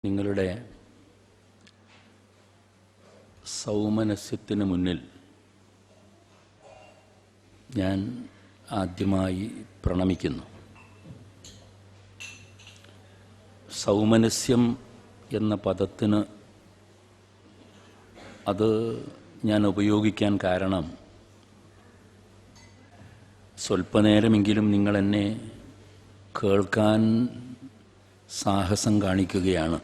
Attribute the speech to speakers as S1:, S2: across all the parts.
S1: നിങ്ങളുടെ സൗമനസ്യത്തിന് മുന്നിൽ ഞാൻ ആദ്യമായി പ്രണമിക്കുന്നു. സൗമനസ്യം എന്ന പദത്തിന് അത് ഞാൻ ഉപയോഗിക്കാൻ കാരണം സ്വല്പനേരമെങ്കിലും നിങ്ങളെന്നെ കേൾക്കാൻ സാഹസം കാണിക്കുകയാണ്.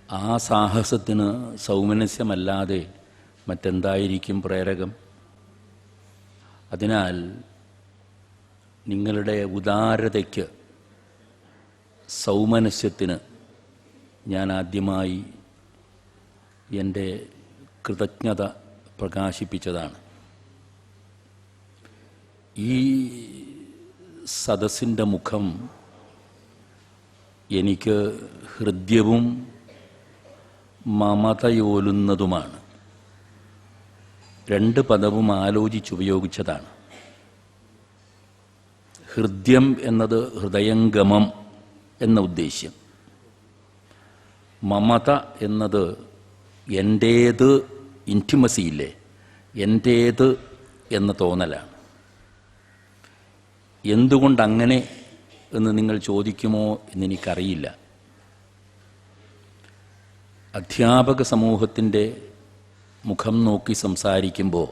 S1: ആ സാഹസത്തിന് സൗമനസ്യമല്ലാതെ മറ്റെന്തായിരിക്കും പ്രേരകം? അതിനാൽ നിങ്ങളുടെ ഉദാരതയ്ക്ക്, സൗമനസ്യത്തിന് ഞാൻ ആദ്യമായി എൻ്റെ കൃതജ്ഞത പ്രകാശിപ്പിച്ചതാണ്. ഈ സദസ്സിൻ്റെ മുഖം എനിക്ക് ഹൃദ്യവും മമതയോലുന്നതുമാണ്. രണ്ട് പദവും ആലോചിച്ചുപയോഗിച്ചതാണ്. ഹൃദ്യം എന്നത് ഹൃദയംഗമം എന്ന ഉദ്ദേശ്യം, മമത എന്നത് എൻ്റേത്, ഇൻറ്റിമസിയില്ലേ, എൻ്റേത് എന്ന തോന്നലാണ്. എന്തുകൊണ്ടങ്ങനെ എന്ന് നിങ്ങൾ ചോദിക്കുമോ എന്നെനിക്കറിയില്ല. അധ്യാപക സമൂഹത്തിൻ്റെ മുഖം നോക്കി സംസാരിക്കുമ്പോൾ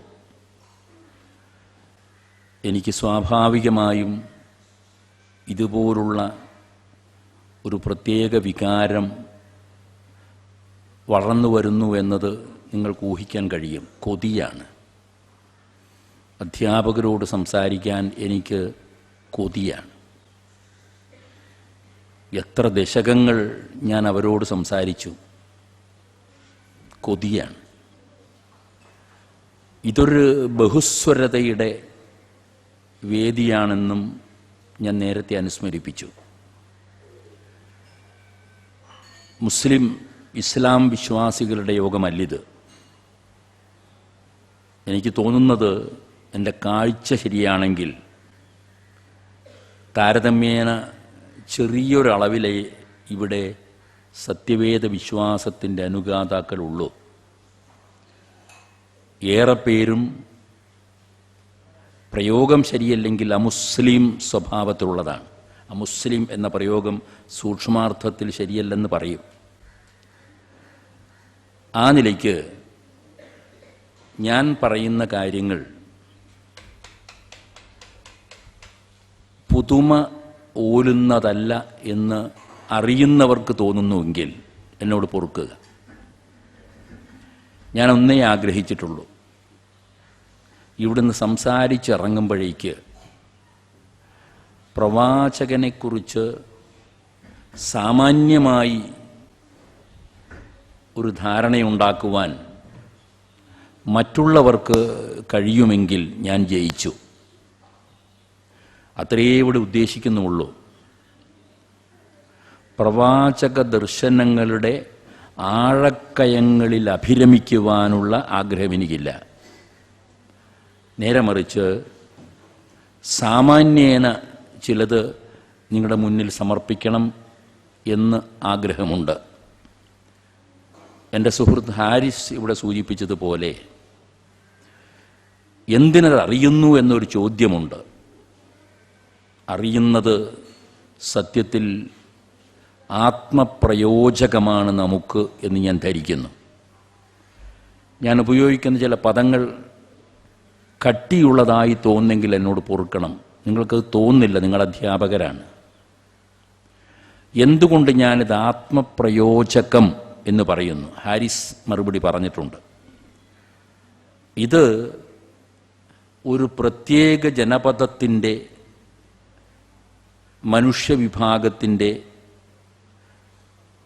S1: എനിക്ക് സ്വാഭാവികമായും ഇതുപോലുള്ള ഒരു പ്രത്യേക വികാരം വളർന്നു വരുന്നു എന്നത് നിങ്ങൾക്ക് ഊഹിക്കാൻ കഴിയും. കൊതിയാണ്. അധ്യാപകരോട് സംസാരിക്കാൻ എനിക്ക് കൊതിയാണ്. എത്ര ദശകങ്ങൾ ഞാൻ അവരോട് സംസാരിച്ചു. കൊതിയാണ്. ഇതൊരു ബഹുസ്വരതയുടെ വേദിയാണെന്നും ഞാൻ നേരത്തെ അനുസ്മരിപ്പിച്ചു. ഇസ്ലാം വിശ്വാസികളുടെ യോഗമല്ലിത്. എനിക്ക് തോന്നുന്നത്, എൻ്റെ കാഴ്ച ശരിയാണെങ്കിൽ താരതമ്യേന ചെറിയൊരളവിലെ ഇവിടെ സത്യവേദ വിശ്വാസത്തിൻ്റെ അനുഗാതാക്കളുള്ളൂ. ഏറെ പേരും പ്രയോഗം ശരിയല്ലെങ്കിൽ അമുസ്ലിം സ്വഭാവത്തിലുള്ളതാണ്. അമുസ്ലിം എന്ന പ്രയോഗം സൂക്ഷ്മാർത്ഥത്തിൽ ശരിയല്ലെന്ന് പറയും. ആ നിലയ്ക്ക് ഞാൻ പറയുന്ന കാര്യങ്ങൾ പുതുമ ഓലുന്നതല്ല എന്ന് അറിയുന്നവർക്ക് തോന്നുന്നുവെങ്കിൽ എന്നോട് പൊറുക്കുക. ഞാൻ ഒന്നേ ആഗ്രഹിച്ചിട്ടുള്ളൂ, ഇവിടുന്ന് സംസാരിച്ചിറങ്ങുമ്പോഴേക്ക് പ്രവാചകനെക്കുറിച്ച് സാമാന്യമായി ഒരു ധാരണയുണ്ടാക്കുവാൻ മറ്റുള്ളവർക്ക് കഴിയുമെങ്കിൽ ഞാൻ ജയിച്ചു. അത്രയേ ഇവിടെ ഉദ്ദേശിക്കുന്നുള്ളൂ. പ്രവാചക ദർശനങ്ങളുടെ ആഴക്കയങ്ങളിൽ അഭിരമിക്കുവാനുള്ള ആഗ്രഹം എനിക്കില്ല. നേരെ മറിച്ച് സാമാന്യേന ചിലത് നിങ്ങളുടെ മുന്നിൽ സമർപ്പിക്കണം എന്ന് ആഗ്രഹമുണ്ട്. എൻ്റെ സുഹൃത്ത് ഹാരിസ് ഇവിടെ സൂചിപ്പിച്ചതുപോലെ എന്തിനത് അറിയുന്നു എന്നൊരു ചോദ്യമുണ്ട്. അറിയുന്നത് സത്യത്തിൽ ആത്മപ്രയോജകമാണ് നമുക്ക് എന്ന് ഞാൻ ധരിക്കുന്നു. ഞാൻ ഉപയോഗിക്കുന്ന ചില പദങ്ങൾ കട്ടിയുള്ളതായി തോന്നുന്നെങ്കിൽ എന്നോട് പൊറുക്കണം. നിങ്ങൾക്കത് തോന്നില്ല, നിങ്ങൾ അധ്യാപകരാണ്. എന്തുകൊണ്ട് ഞാനിത് ആത്മപ്രയോജകം എന്ന് പറയുന്നു? ഹാരിസ് മറുപടി പറഞ്ഞിട്ടുണ്ട്. ഇത് ഒരു പ്രത്യേക ജനപദത്തിൻ്റെ, മനുഷ്യവിഭാഗത്തിൻ്റെ,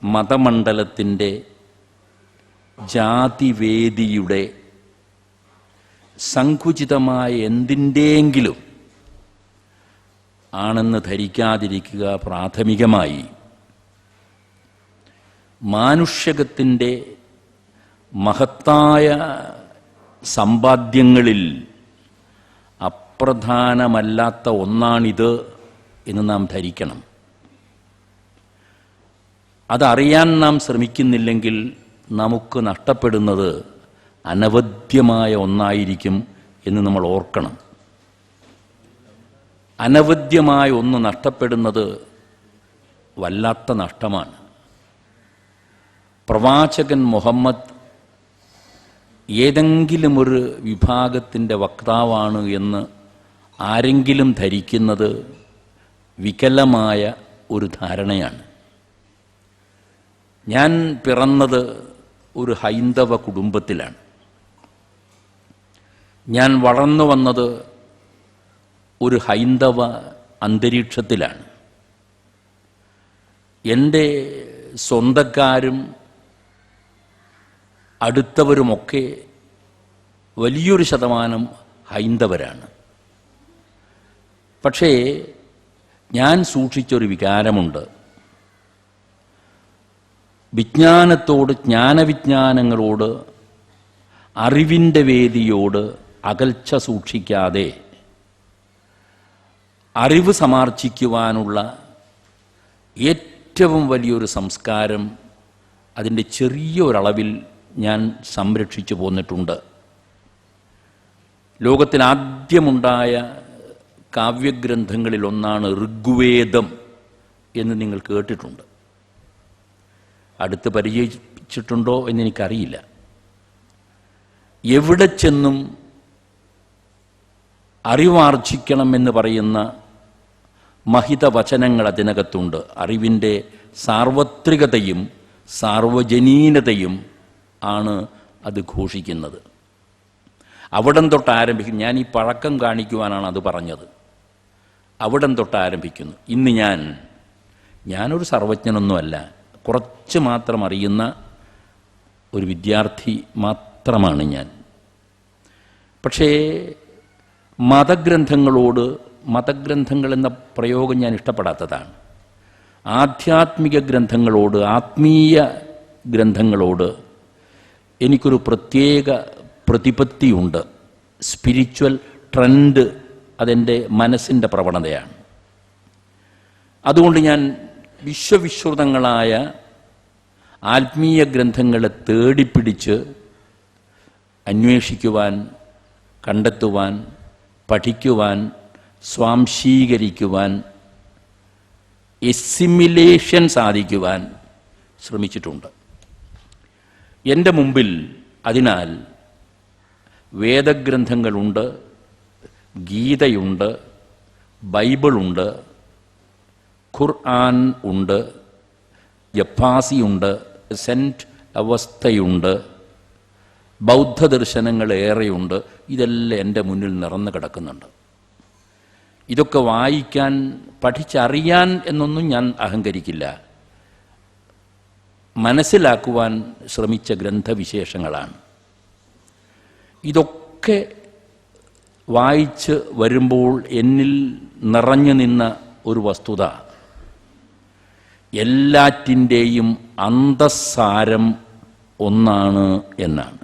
S1: മതമണ്ഡലത്തിൻ്റെ, ജാതിവേദിയുടെ സങ്കുചിതമായ എന്തിൻ്റെയെങ്കിലും ആണെന്ന് ധരിക്കാതിരിക്കുക പ്രാഥമികമായി മാനുഷ്യകത്തിൻ്റെ മഹത്തായ സമ്പാദ്യങ്ങളിൽ അപ്രധാനമല്ലാത്ത ഒന്നാണിത് എന്ന് നാം ധരിക്കണം. അതറിയാൻ നാം ശ്രമിക്കുന്നില്ലെങ്കിൽ നമുക്ക് നഷ്ടപ്പെടുന്നത് അനവദ്യമായ ഒന്നായിരിക്കും എന്ന് നമ്മൾ ഓർക്കണം. അനവദ്യമായ ഒന്ന് നഷ്ടപ്പെടുന്നത് വല്ലാത്ത നഷ്ടമാണ്. പ്രവാചകൻ മുഹമ്മദ് ഏതെങ്കിലും ഒരു വിഭാഗത്തിൻ്റെ വക്താവാണ് എന്ന് ആരെങ്കിലും ധരിക്കുന്നത് വികലമായ ഒരു ധാരണയാണ്. ഞാൻ പിറന്നത് ഒരു ഹൈന്ദവ കുടുംബത്തിലാണ്. ഞാൻ വളർന്നു വന്നത് ഒരു ഹൈന്ദവ അന്തരീക്ഷത്തിലാണ്. എൻ്റെ സ്വന്തക്കാരും അടുത്തവരുമൊക്കെ വലിയൊരു ശതമാനം ഹൈന്ദവരാണ്. പക്ഷേ ഞാൻ സൂക്ഷിച്ചൊരു വികാരമുണ്ട്. വിജ്ഞാനത്തോട്, ജ്ഞാനവിജ്ഞാനങ്ങളോട്, അറിവിൻ്റെ വേദിയോട് അകൽച്ച സൂക്ഷിക്കാതെ അറിവ് സമാർജിക്കുവാനുള്ള ഏറ്റവും വലിയൊരു സംസ്കാരം അതിൻ്റെ ചെറിയൊരളവിൽ ഞാൻ സംരക്ഷിച്ചു പോന്നിട്ടുണ്ട്. ലോകത്തിലാദ്യമുണ്ടായ കാവ്യഗ്രന്ഥങ്ങളിലൊന്നാണ് ഋഗ്വേദം എന്ന് നിങ്ങൾ കേട്ടിട്ടുണ്ട്. അടുത്ത് പരിചയിച്ചിട്ടുണ്ടോ എന്നെനിക്കറിയില്ല. എവിടെ ചെന്നും അറിവാർജിക്കണമെന്ന് പറയുന്ന മഹിതവചനങ്ങൾ അതിനകത്തുണ്ട്. അറിവിൻ്റെ സാർവത്രികതയും സാർവജനീനതയും ആണ് അത് ഘോഷിക്കുന്നത്. അവിടം തൊട്ട് ആരംഭിക്കും. ഞാൻ ഈ പഴക്കം കാണിക്കുവാനാണ് അത് പറഞ്ഞത്. അവിടം തൊട്ട് ആരംഭിക്കുന്നു. ഇന്ന് ഞാനൊരു സർവജ്ഞനൊന്നുമല്ല, കുറച്ച് മാത്രം അറിയുന്ന ഒരു വിദ്യാർത്ഥി മാത്രമാണ് ഞാൻ. പക്ഷേ മതഗ്രന്ഥങ്ങൾ എന്ന പ്രയോഗം ഞാൻ ഇഷ്ടപ്പെടാത്തതാണ്. ആധ്യാത്മിക ഗ്രന്ഥങ്ങളോട്, ആത്മീയ ഗ്രന്ഥങ്ങളോട് എനിക്കൊരു പ്രത്യേക പ്രതിപത്തിയുണ്ട്. സ്പിരിച്വൽ ട്രെൻഡ് അതെൻ്റെ മനസ്സിൻ്റെ പ്രവണതയാണ്. അതുകൊണ്ട് ഞാൻ വിശ്വവിശ്രുതങ്ങളായ ആത്മീയ ഗ്രന്ഥങ്ങളെ തേടിപ്പിടിച്ച് അന്വേഷിക്കുവാൻ, കണ്ടെത്തുവാൻ, പഠിക്കുവാൻ, സ്വാംശീകരിക്കുവാൻ, എസിമിലേഷൻ സാധിക്കുവാൻ ശ്രമിച്ചിട്ടുണ്ട്. എൻ്റെ മുമ്പിൽ അതിനാൽ വേദഗ്രന്ഥങ്ങളുണ്ട്, ഗീതയുണ്ട്, ബൈബിളുണ്ട്, ഖുർആൻ ഉണ്ട്, ജപ്പാസിയുണ്ട്, സെൻറ്റ് അവസ്ഥയുണ്ട്, ബൗദ്ധ ദർശനങ്ങൾ ഏറെയുണ്ട്. ഇതെല്ലാം എൻ്റെ മുന്നിൽ നിറഞ്ഞു കിടക്കുന്നുണ്ട്. ഇതൊക്കെ വായിക്കാൻ, പഠിച്ചറിയാൻ എന്നൊന്നും ഞാൻ അഹങ്കരിക്കില്ല. മനസ്സിലാക്കുവാൻ ശ്രമിച്ച ഗ്രന്ഥവിശേഷങ്ങളാണ്. ഇതൊക്കെ വായിച്ച് വരുമ്പോൾ എന്നിൽ നിറഞ്ഞു നിന്ന ഒരു വസ്തുത, എല്ലാറ്റിൻ്റെയും അന്തസ്സാരം ഒന്നാണ് എന്നാണ്.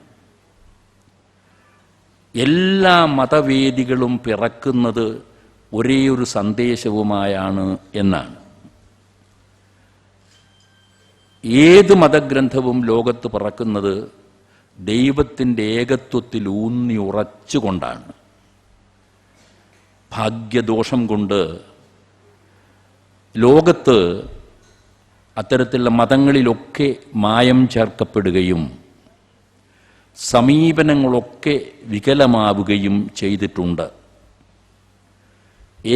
S1: എല്ലാ മതവേദികളും പിറക്കുന്നത് ഒരേ ഒരു സന്ദേശവുമായാണ് എന്നാണ്. ഏത് മതഗ്രന്ഥവും ലോകത്ത് പിറക്കുന്നത് ദൈവത്തിൻ്റെ ഏകത്വത്തിൽ ഊന്നി ഉറച്ചുകൊണ്ടാണ്. ഭാഗ്യദോഷം കൊണ്ട് ലോകത്ത് അത്തരത്തിലുള്ള മതങ്ങളിലൊക്കെ മായം ചേർക്കപ്പെടുകയും സമീപനങ്ങളൊക്കെ വികലമാവുകയും ചെയ്തിട്ടുണ്ട്.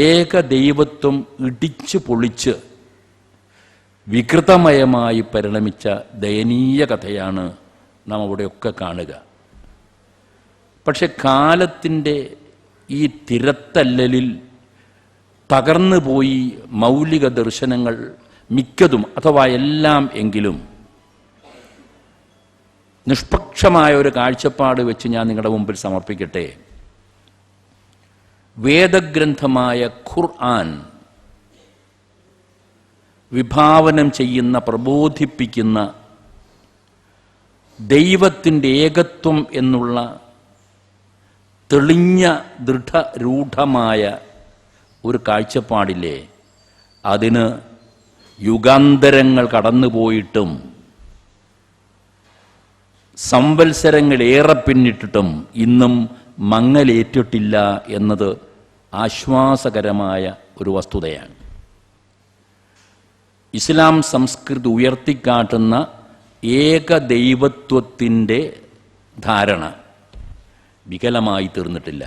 S1: ഏകദൈവത്വം ഇടിച്ചു പൊളിച്ച് വികൃതമയമായി പരിണമിച്ച ദയനീയ കഥയാണ് നാം അവിടെയൊക്കെ കാണുക. പക്ഷെ കാലത്തിൻ്റെ ഈ തിരത്തല്ലലിൽ തകർന്നു പോയി മൗലിക ദർശനങ്ങൾ മിക്കതും, അഥവാ എല്ലാം എങ്കിലും. നിഷ്പക്ഷമായ ഒരു കാഴ്ചപ്പാട് വെച്ച് ഞാൻ നിങ്ങളുടെ മുമ്പിൽ സമർപ്പിക്കട്ടെ. വേദഗ്രന്ഥമായ ഖുർആൻ വിഭാവനം ചെയ്യുന്ന, പ്രബോധിപ്പിക്കുന്ന ദൈവത്തിൻ്റെ ഏകത്വം എന്നുള്ള തെളിഞ്ഞ ദൃഢരൂഢമായ ഒരു കാഴ്ചപ്പാടില്ലേ, അതിന് യുഗാന്തരങ്ങൾ കടന്നുപോയിട്ടും സംവത്സരങ്ങളേറെ പിന്നിട്ടിട്ടും ഇന്നും മങ്ങലേറ്റിട്ടില്ല എന്നത് ആശ്വാസകരമായ ഒരു വസ്തുതയാണ്. ഇസ്ലാം സംസ്കൃതി ഉയർത്തിക്കാട്ടുന്ന ഏകദൈവത്വത്തിൻ്റെ ധാരണ വികലമായി തീർന്നിട്ടില്ല.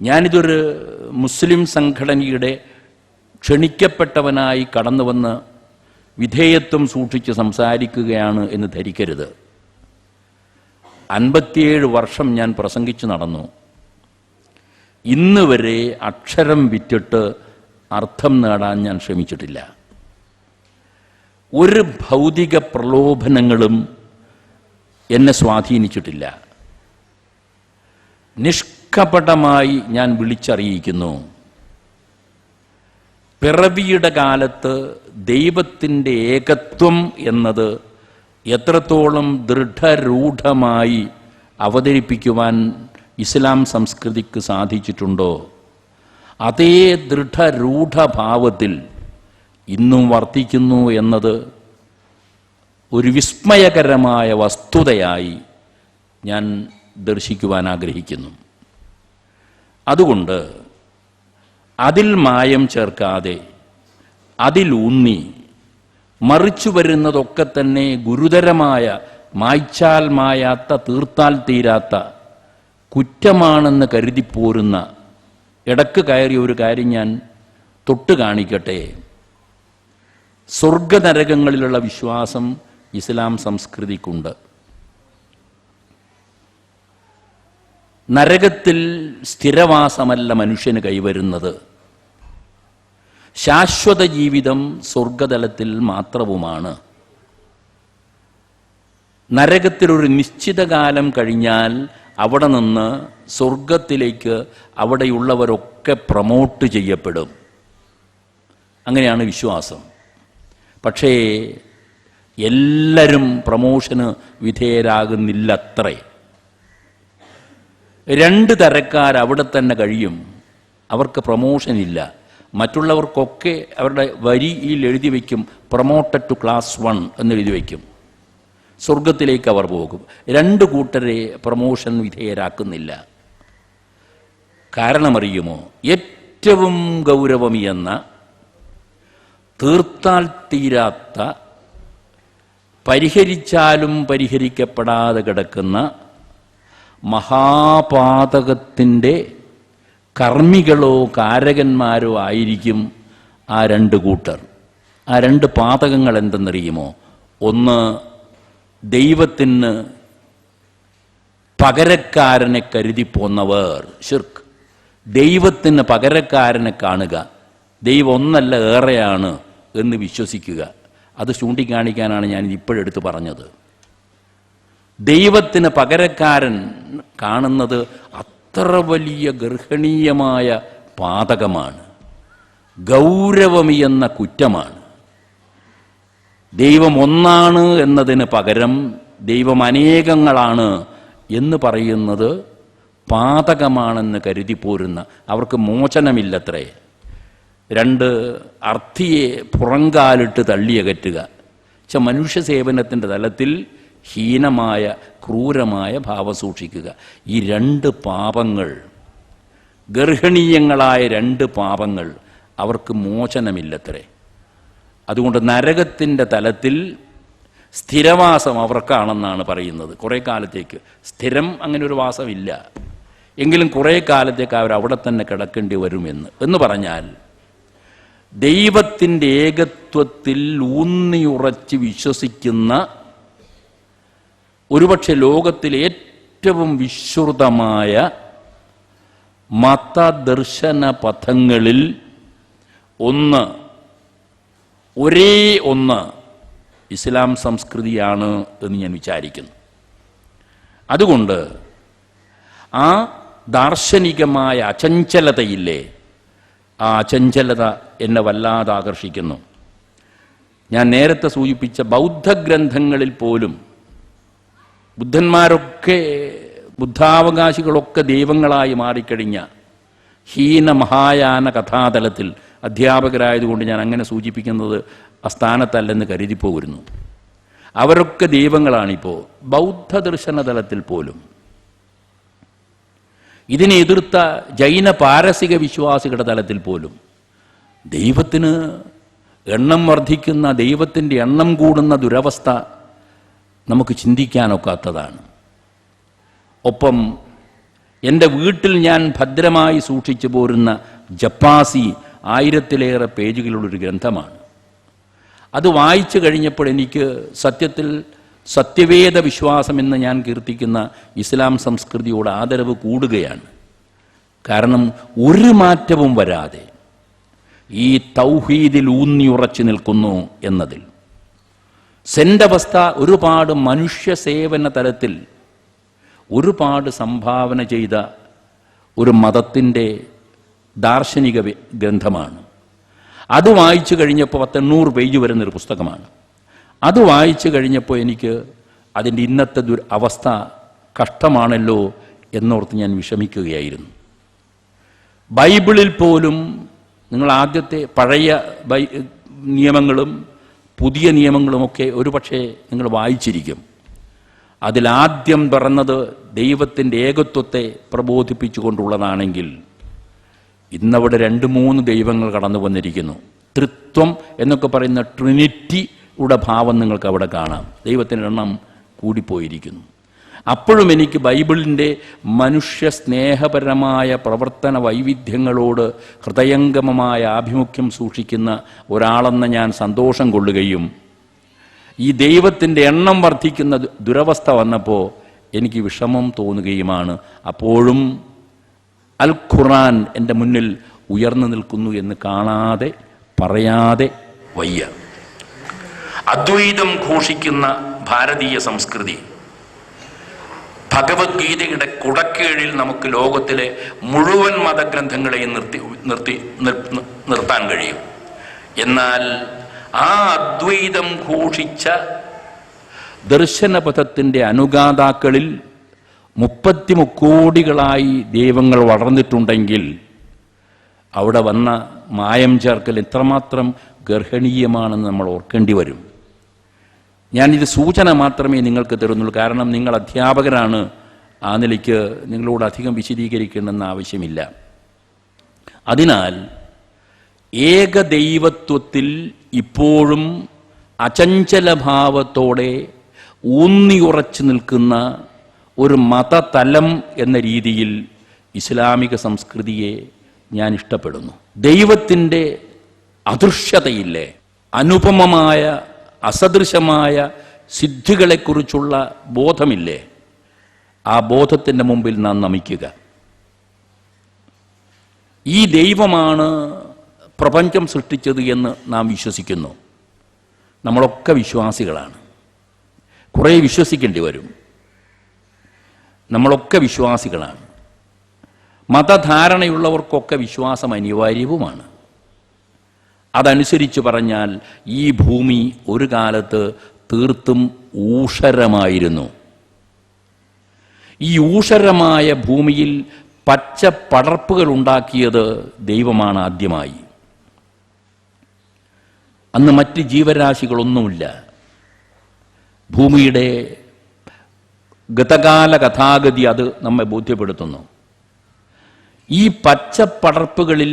S1: ഞാനിതൊരു മുസ്ലിം സംഘടനയുടെ ക്ഷണിക്കപ്പെട്ടവനായി കടന്നു വന്ന് വിധേയത്വം സൂക്ഷിച്ച് സംസാരിക്കുകയാണ് എന്ന് ധരിക്കരുത്. 57 വർഷം ഞാൻ പ്രസംഗിച്ചു നടന്നു. ഇന്ന് വരെ അക്ഷരം വിറ്റിട്ട് അർത്ഥം നേടാൻ ഞാൻ ശ്രമിച്ചിട്ടില്ല. ഒരു ഭൗതിക പ്രലോഭനങ്ങളും എന്നെ സ്വാധീനിച്ചിട്ടില്ല. നിഷ്കപടമായി ഞാൻ വിളിച്ചറിയിക്കുന്നു, പിറവിയുടെ കാലത്ത് ദൈവത്തിൻ്റെ ഏകത്വം എന്നത് എത്രത്തോളം ദൃഢരൂഢമായി അവതരിപ്പിക്കുവാൻ ഇസ്ലാം സംസ്കൃതിക്ക് സാധിച്ചിട്ടുണ്ടോ അതേ ദൃഢരൂഢഭാവത്തിൽ ഇന്നും വർത്തിക്കുന്നു എന്നത് ഒരു വിസ്മയകരമായ വസ്തുതയായി ഞാൻ ദർശിക്കുവാൻ ആഗ്രഹിക്കുന്നു. അതുകൊണ്ട് അതിൽ മായം ചേർക്കാതെ അതിലൂന്നി മറിച്ചു വരുന്നതൊക്കെ തന്നെ ഗുരുതരമായ, മായ്ച്ചാൽ മായാത്ത, തീർത്താൽ തീരാത്ത കുറ്റമാണെന്ന് കരുതിപ്പോരുന്ന ഇടക്ക് കയറിയ ഒരു കാര്യം ഞാൻ തൊട്ട് കാണിക്കട്ടെ. സ്വർഗനരകങ്ങളിലുള്ള വിശ്വാസം ഇസ്ലാം സംസ്കൃതിക്കുണ്ട്. നരകത്തിൽ സ്ഥിരവാസമല്ല മനുഷ്യന് കൈവരുന്നത്. ശാശ്വത ജീവിതം സ്വർഗതലത്തിൽ മാത്രവുമാണ്. നരകത്തിലൊരു നിശ്ചിത കാലം കഴിഞ്ഞാൽ അവിടെ നിന്ന് സ്വർഗത്തിലേക്ക് അവിടെയുള്ളവരൊക്കെ പ്രമോട്ട് ചെയ്യപ്പെടും. അങ്ങനെയാണ് വിശ്വാസം. പക്ഷേ എല്ലാവരും പ്രമോഷന് വിധേയരാകുന്നില്ലത്രേ. 2 തരക്കാർ അവിടെ തന്നെ കഴിയും. അവർക്ക് പ്രമോഷനില്ല. മറ്റുള്ളവർക്കൊക്കെ അവരുടെ വരിയിൽ എഴുതി വയ്ക്കും പ്രൊമോട്ടഡ് ടു ക്ലാസ് 1 എന്നെഴുതി വയ്ക്കും. സ്വർഗത്തിലേക്ക് അവർ പോകും. 2 കൂട്ടരെ പ്രമോഷൻ വിധേയരാക്കുന്നില്ല. കാരണമറിയുമോ? ഏറ്റവും ഗൗരവമെന്ന, തീർത്താൽ തീരാത്ത, പരിഹരിച്ചാലും പരിഹരിക്കപ്പെടാതെ കിടക്കുന്ന മഹാപാതകത്തിൻ്റെ കർമ്മികളോ കാരകന്മാരോ ആയിരിക്കും ആ 2 കൂട്ടർ. ആ 2 പാതകങ്ങൾ എന്തെന്നറിയുമോ? ഒന്ന്, ദൈവത്തിന് പകരക്കാരനെ കരുതിപ്പോന്നവർ, ശിർക്ക്. ദൈവത്തിന് പകരക്കാരനെ കാണുക, ദൈവം ഒന്നല്ല ഏറെയാണ് എന്ന് വിശ്വസിക്കുക. അത് ചൂണ്ടിക്കാണിക്കാനാണ് ഞാൻ ഇപ്പോഴെടുത്ത് പറഞ്ഞത്. ദൈവത്തിന് പകരക്കാരൻ കാണുന്നത് അത്ര വലിയ ഗർഹണീയമായ പാതകമാണ്, ഗൗരവമെന്ന കുറ്റമാണ്. ദൈവം ഒന്നാണ് എന്നതിന് പകരം ദൈവം അനേകങ്ങളാണ് എന്ന് പറയുന്നത് പാതകമാണെന്ന് കരുതിപ്പോരുന്ന അവർക്ക് മോചനമില്ലത്രേ. 2 അർത്ഥിയെ പുറങ്കാലിട്ട് തള്ളിയകറ്റുക. മനുഷ്യ സേവനത്തിൻ്റെ തലത്തിൽ ഹീനമായ, ക്രൂരമായ ഭാവം സൂക്ഷിക്കുക. ഈ 2 പാപങ്ങൾ, ഗർഹണീയങ്ങളായ 2 പാപങ്ങൾ അവർക്ക് മോചനമില്ലത്രേ. അതുകൊണ്ട് നരകത്തിൻ്റെ തലത്തിൽ സ്ഥിരവാസം അവർക്കാണെന്നാണ് പറയുന്നത്. കുറേ കാലത്തേക്ക് സ്ഥിരം അങ്ങനെ ഒരു വാസമില്ല, എങ്കിലും കുറേ കാലത്തേക്ക് അവർ അവിടെ തന്നെ കിടക്കേണ്ടി വരുമെന്ന് പറഞ്ഞാൽ ദൈവത്തിൻ്റെ ഏകത്വത്തിൽ ഊന്നിയുറച്ച് വിശ്വസിക്കുന്ന, ഒരുപക്ഷെ ലോകത്തിലെ ഏറ്റവും വിശ്രുതമായ മതദർശന പഥങ്ങളിൽ ഒരേ ഒന്ന് ഇസ്ലാം സംസ്കൃതിയാണ് എന്ന് ഞാൻ വിചാരിക്കുന്നു. അതുകൊണ്ട് ആ ദാർശനികമായ അചഞ്ചലതയില്ലേ, ആ അചഞ്ചലത എന്നെ വല്ലാതെ ആകർഷിക്കുന്നു. ഞാൻ നേരത്തെ സൂചിപ്പിച്ച ബൗദ്ധഗ്രന്ഥങ്ങളിൽ പോലും ബുദ്ധന്മാരൊക്കെ, ബുദ്ധാവകാശികളൊക്കെ ദൈവങ്ങളായി മാറിക്കഴിഞ്ഞ ഹീന മഹായാന കഥാതലത്തിൽ അധ്യാപകരായതുകൊണ്ട് ഞാൻ അങ്ങനെ സൂചിപ്പിക്കുന്നത് അസ്ഥാനത്തല്ലെന്ന് കരുതിപ്പോകുന്നു. അവരൊക്കെ ദൈവങ്ങളാണിപ്പോൾ ബൗദ്ധ ദർശന തലത്തിൽ പോലും. ഇതിനെ എതിർത്ത ജൈന പാരസിക വിശ്വാസികളുടെ തലത്തിൽ പോലും ദൈവത്തിന് എണ്ണം വർദ്ധിക്കുന്ന, ദൈവത്തിൻ്റെ എണ്ണം കൂടുന്ന ദുരവസ്ഥ നമുക്ക് ചിന്തിക്കാനൊക്കാത്തതാണ്. ഒപ്പം എൻ്റെ വീട്ടിൽ ഞാൻ ഭദ്രമായി സൂക്ഷിച്ചു പോരുന്ന ജപ്പാസി 1000-ലേറെ പേജുകളുള്ളൊരു ഗ്രന്ഥമാണ്. അത് വായിച്ചു കഴിഞ്ഞപ്പോൾ എനിക്ക് സത്യത്തിൽ സത്യവേദ വിശ്വാസമെന്ന് ഞാൻ കീർത്തിക്കുന്ന ഇസ്ലാം സംസ്കൃതിയോട് ആദരവ് കൂടുകയാണ്. കാരണം ഒരു മാറ്റവും വരാതെ ഈ തൗഹീദിൽ ഊന്നിയുറച്ചു നിൽക്കുന്നു എന്നതിൽ. സെൻ്റ് അവസ്ഥ ഒരുപാട് മനുഷ്യ സേവന തലത്തിൽ ഒരുപാട് സംഭാവന ചെയ്ത ഒരു മതത്തിൻ്റെ ദാർശനിക ഗ്രന്ഥമാണ്. അത് വായിച്ചു കഴിഞ്ഞപ്പോൾ 800 പേജ് വരുന്നൊരു പുസ്തകമാണ്. അത് വായിച്ചു കഴിഞ്ഞപ്പോൾ എനിക്ക് അതിൻ്റെ ഇന്നത്തെ അവസ്ഥ കഷ്ടമാണല്ലോ എന്നോർത്ത് ഞാൻ വിഷമിക്കുകയായിരുന്നു. ബൈബിളിൽ പോലും നിങ്ങൾ ആദ്യത്തെ പഴയ നിയമങ്ങളും പുതിയ നിയമങ്ങളുമൊക്കെ ഒരുപക്ഷെ നിങ്ങൾ വായിച്ചിരിക്കും. അതിലാദ്യം പറഞ്ഞത് ദൈവത്തിൻ്റെ ഏകത്വത്തെ പ്രബോധിപ്പിച്ചുകൊണ്ടുള്ളതാണെങ്കിൽ ഇന്നവിടെ 2-3 ദൈവങ്ങൾ കടന്നു വന്നിരിക്കുന്നു. ത്രിത്വം എന്നൊക്കെ പറയുന്ന ട്രിനിറ്റിയുടെ ഭാവം നിങ്ങൾക്ക് അവിടെ കാണാം. ദൈവത്തിൻ്റെ എണ്ണം കൂടിപ്പോയിരിക്കുന്നു. അപ്പോഴും എനിക്ക് ബൈബിളിൻ്റെ മനുഷ്യ സ്നേഹപരമായ പ്രവർത്തന വൈവിധ്യങ്ങളോട് ഹൃദയംഗമമായ ആഭിമുഖ്യം സൂക്ഷിക്കുന്ന ഒരാളെന്ന് ഞാൻ സന്തോഷം കൊള്ളുകയും ഈ ദൈവത്തിൻ്റെ എണ്ണം വർദ്ധിക്കുന്ന ദുരവസ്ഥ വന്നപ്പോൾ എനിക്ക് വിഷമം തോന്നുകയുമാണ്. അപ്പോഴും അൽ ഖുർആൻ എൻ്റെ മുന്നിൽ ഉയർന്നു നിൽക്കുന്നു എന്ന് കാണാതെ പറയാതെ വയ്യ. അദ്വൈതം ഘോഷിക്കുന്ന ഭാരതീയ സംസ്കൃതി ഭഗവത്ഗീതയുടെ കുടക്കീഴിൽ നമുക്ക് ലോകത്തിലെ മുഴുവൻ മതഗ്രന്ഥങ്ങളെയും നിർത്താൻ കഴിയും. എന്നാൽ ആ അദ്വൈതം ഘോഷിച്ച ദർശനപഥത്തിൻ്റെ അനുഗാതാക്കളിൽ 30 കോടികളായി ദൈവങ്ങൾ വളർന്നിട്ടുണ്ടെങ്കിൽ അവിടെ വന്ന മായം ചേർക്കൽ എത്രമാത്രം ഗർഹണീയമാണെന്ന് നമ്മൾ ഓർക്കേണ്ടി വരും. ഞാനിത് സൂചന മാത്രമേ നിങ്ങൾക്ക് തരുന്നുള്ളൂ. കാരണം നിങ്ങൾ അധ്യാപകരാണ്. ആ നിലയ്ക്ക് നിങ്ങളോട് അധികം വിശദീകരിക്കണമെന്ന് ആവശ്യമില്ല. അതിനാൽ ഏകദൈവത്വത്തിൽ ഇപ്പോഴും അചഞ്ചലഭാവത്തോടെ ഊന്നിയുറച്ചു നിൽക്കുന്ന ഒരു മതതലം എന്ന രീതിയിൽ ഇസ്ലാമിക സംസ്കൃതിയെ ഞാൻ ഇഷ്ടപ്പെടുന്നു. ദൈവത്തിൻ്റെ അദൃശ്യതയില്ലേ, അനുപമമായ അസദൃശമായ സിദ്ധികളെക്കുറിച്ചുള്ള ബോധമില്ലേ, ആ ബോധത്തിൻ്റെ മുമ്പിൽ നാം നമിക്കുക. ഈ ദൈവമാണ് പ്രപഞ്ചം സൃഷ്ടിച്ചത് എന്ന് നാം വിശ്വസിക്കുന്നു. നമ്മളൊക്കെ വിശ്വാസികളാണ്. കുറേ വിശ്വസിക്കേണ്ടി വരും. നമ്മളൊക്കെ വിശ്വാസികളാണ്. മതധാരണയുള്ളവർക്കൊക്കെ വിശ്വാസം അനിവാര്യവുമാണ്. അതനുസരിച്ച് പറഞ്ഞാൽ ഈ ഭൂമി ഒരു കാലത്ത് തീർത്തും ഊഷരമായിരുന്നു. ഈ ഊഷരമായ ഭൂമിയിൽ പച്ച പടർപ്പുകൾ ഉണ്ടാക്കിയത് ദൈവമാണ് ആദ്യമായി. അന്ന് മറ്റ് ജീവരാശികളൊന്നുമില്ല. ഭൂമിയുടെ ഗതകാല കഥാഗതി അത് നമ്മെ ബോധ്യപ്പെടുത്തുന്നു. ഈ പച്ച പടർപ്പുകളിൽ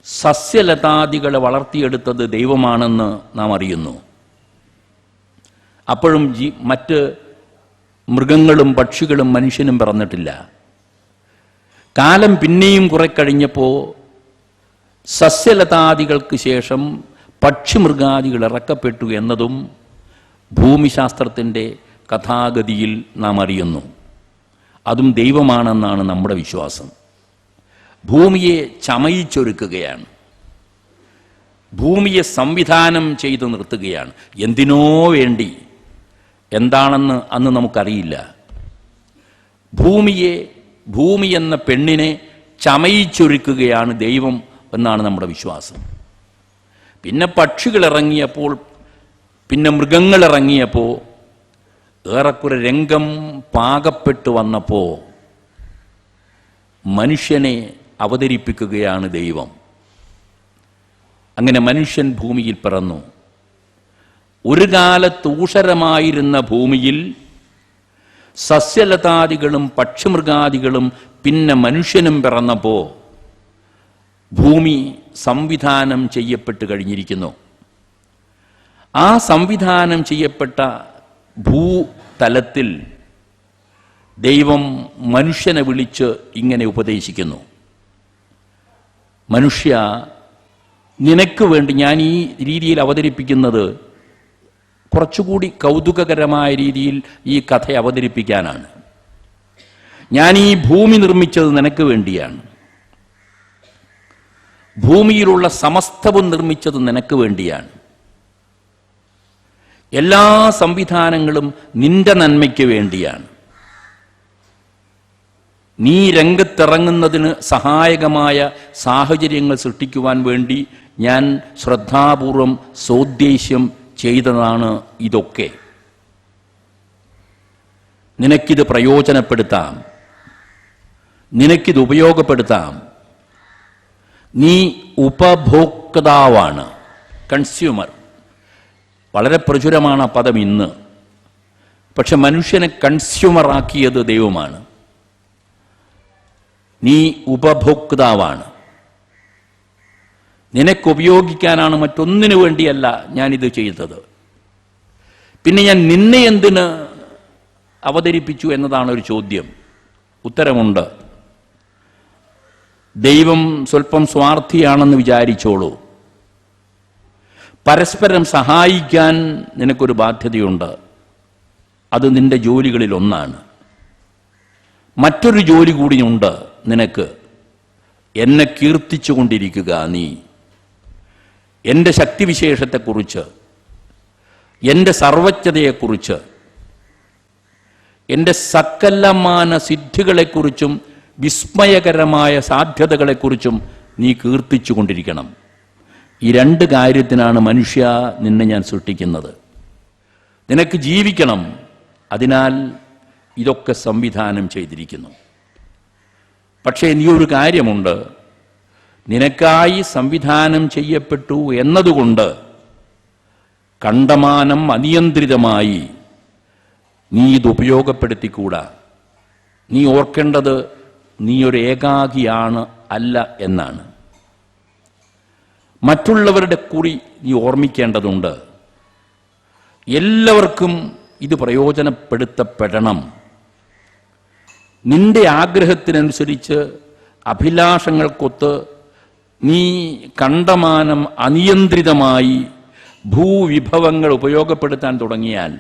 S1: സസ്യലതാദികളെ വളർത്തിയെടുത്തത് ദൈവമാണെന്ന് നാം അറിയുന്നു. അപ്പോഴും മറ്റ് മൃഗങ്ങളും പക്ഷികളും മനുഷ്യനും പിറന്നിട്ടില്ല. കാലം പിന്നെയും കുറെ കഴിഞ്ഞപ്പോൾ സസ്യലതാദികൾക്ക് ശേഷം പക്ഷിമൃഗാദികൾ ഇറക്കപ്പെട്ടു എന്നതും ഭൂമിശാസ്ത്രത്തിൻ്റെ കഥാഗതിയിൽ നാം അറിയുന്നു. അതും ദൈവമാണെന്നാണ് നമ്മുടെ വിശ്വാസം. ഭൂമിയെ ചമയിച്ചൊരുക്കുകയാണ്. ഭൂമിയെ സംവിധാനം ചെയ്തു നിർത്തുകയാണ്. എന്തിനോ വേണ്ടി, എന്താണെന്ന് അന്ന് നമുക്കറിയില്ല. ഭൂമി എന്ന പെണ്ണിനെ ചമയിച്ചൊരുക്കുകയാണ് ദൈവം എന്നാണ് നമ്മുടെ വിശ്വാസം. പിന്നെ പക്ഷികൾ ഇറങ്ങിയപ്പോൾ, പിന്നെ മൃഗങ്ങൾ ഇറങ്ങിയപ്പോൾ, ഏറെക്കുറെ രംഗം പാകപ്പെട്ടു വന്നപ്പോൾ മനുഷ്യനെ അവതരിപ്പിക്കുകയാണ് ദൈവം. അങ്ങനെ മനുഷ്യൻ ഭൂമിയിൽ പിറന്നു. ഒരു കാലത്ത് ഊഷരമായിരുന്ന ഭൂമിയിൽ സസ്യലതാദികളും പക്ഷിമൃഗാദികളും പിന്നെ മനുഷ്യനും പിറന്നപ്പോൾ ഭൂമി സംവിധാനം ചെയ്യപ്പെട്ട് കഴിഞ്ഞിരിക്കുന്നു. ആ സംവിധാനം ചെയ്യപ്പെട്ട ഭൂതലത്തിൽ ദൈവം മനുഷ്യനെ വിളിച്ച് ഇങ്ങനെ ഉപദേശിക്കുന്നു: മനുഷ്യ, നിനക്ക് വേണ്ടി ഞാൻ ഈ രീതിയിൽ അവതരിപ്പിക്കുന്നത് കുറച്ചുകൂടി കൗതുകകരമായ രീതിയിൽ ഈ കഥ അവതരിപ്പിക്കാനാണ്. ഞാൻ ഈ ഭൂമി നിർമ്മിച്ചത് നിനക്ക് വേണ്ടിയാണ്. ഭൂമിയിലുള്ള സമസ്തവും നിർമ്മിച്ചത് നിനക്ക് വേണ്ടിയാണ്. എല്ലാ സംവിധാനങ്ങളും നിന്റെ നന്മയ്ക്ക് വേണ്ടിയാണ്. നീ രംഗത്തിറങ്ങുന്നതിന് സഹായകമായ സാഹചര്യങ്ങൾ സൃഷ്ടിക്കുവാൻ വേണ്ടി ഞാൻ ശ്രദ്ധാപൂർവം സോദ്ദേശ്യം ചെയ്തതാണ് ഇതൊക്കെ. നിനക്കിത് പ്രയോജനപ്പെടുത്താം, നിനക്കിത് ഉപയോഗപ്പെടുത്താം. നീ ഉപഭോക്താവാണ്, കൺസ്യൂമർ. വളരെ പ്രചുരമാണ് ആ പദം ഇന്ന്. പക്ഷെ മനുഷ്യനെ കൺസ്യൂമറാക്കിയത് ദൈവമാണ്. നീ ഉപഭോക്താവാണ്. നിനക്കുപയോഗിക്കാനാണ്, മറ്റൊന്നിനു വേണ്ടിയല്ല ഞാനിത് ചെയ്തത്. പിന്നെ ഞാൻ നിന്നെ എന്തിന് അവതരിപ്പിച്ചു എന്നതാണ് ഒരു ചോദ്യം. ഉത്തരമുണ്ട്. ദൈവം സ്വല്പം സ്വാർത്ഥിയാണെന്ന് വിചാരിച്ചോളൂ. പരസ്പരം സഹായിക്കാൻ നിനക്കൊരു ബാധ്യതയുണ്ട്. അത് നിന്റെ ജോലികളിൽ ഒന്നാണ്. മറ്റൊരു ജോലി കൂടിയുണ്ട് നിനക്ക്. എന്നെ കീർത്തിച്ചു കൊണ്ടിരിക്കുക. നീ എൻ്റെ ശക്തിവിശേഷത്തെക്കുറിച്ച്, എൻ്റെ സർവജ്ഞതയെക്കുറിച്ച്, എൻ്റെ സകലമാന സിദ്ധികളെക്കുറിച്ചും വിസ്മയകരമായ സാധ്യതകളെക്കുറിച്ചും നീ കീർത്തിച്ചു കൊണ്ടിരിക്കണം. ഈ രണ്ട് കാര്യത്തിനാണ് മനുഷ്യ നിന്നെ ഞാൻ സൃഷ്ടിക്കുന്നത്. നിനക്ക് ജീവിക്കണം. അതിനാൽ ഇതൊക്കെ സംവിധാനം ചെയ്തിരിക്കുന്നു. പക്ഷേ നീ ഒരു കാര്യമുണ്ട്. നിനക്കായി സംവിധാനം ചെയ്യപ്പെട്ടു എന്നതുകൊണ്ട് കണ്ടമാനം അനിയന്ത്രിതമായി നീ ഇത് ഉപയോഗപ്പെടുത്തിക്കൂടാ. നീ ഓർക്കേണ്ടത് നീ ഒരു ഏകാകിയാണ് അല്ല എന്നാണ്. മറ്റുള്ളവരുടെ കൂടി നീ ഓർമ്മിക്കേണ്ടതുണ്ട്. എല്ലാവർക്കും ഇത് പ്രയോജനപ്പെടുത്തപ്പെടണം. നിന്റെ ആഗ്രഹത്തിനനുസരിച്ച് അഭിലാഷങ്ങൾക്കൊത്ത് നീ കണ്ടമാനം അനിയന്ത്രിതമായി ഭൂവിഭവങ്ങൾ ഉപയോഗപ്പെടുത്താൻ തുടങ്ങിയാൽ,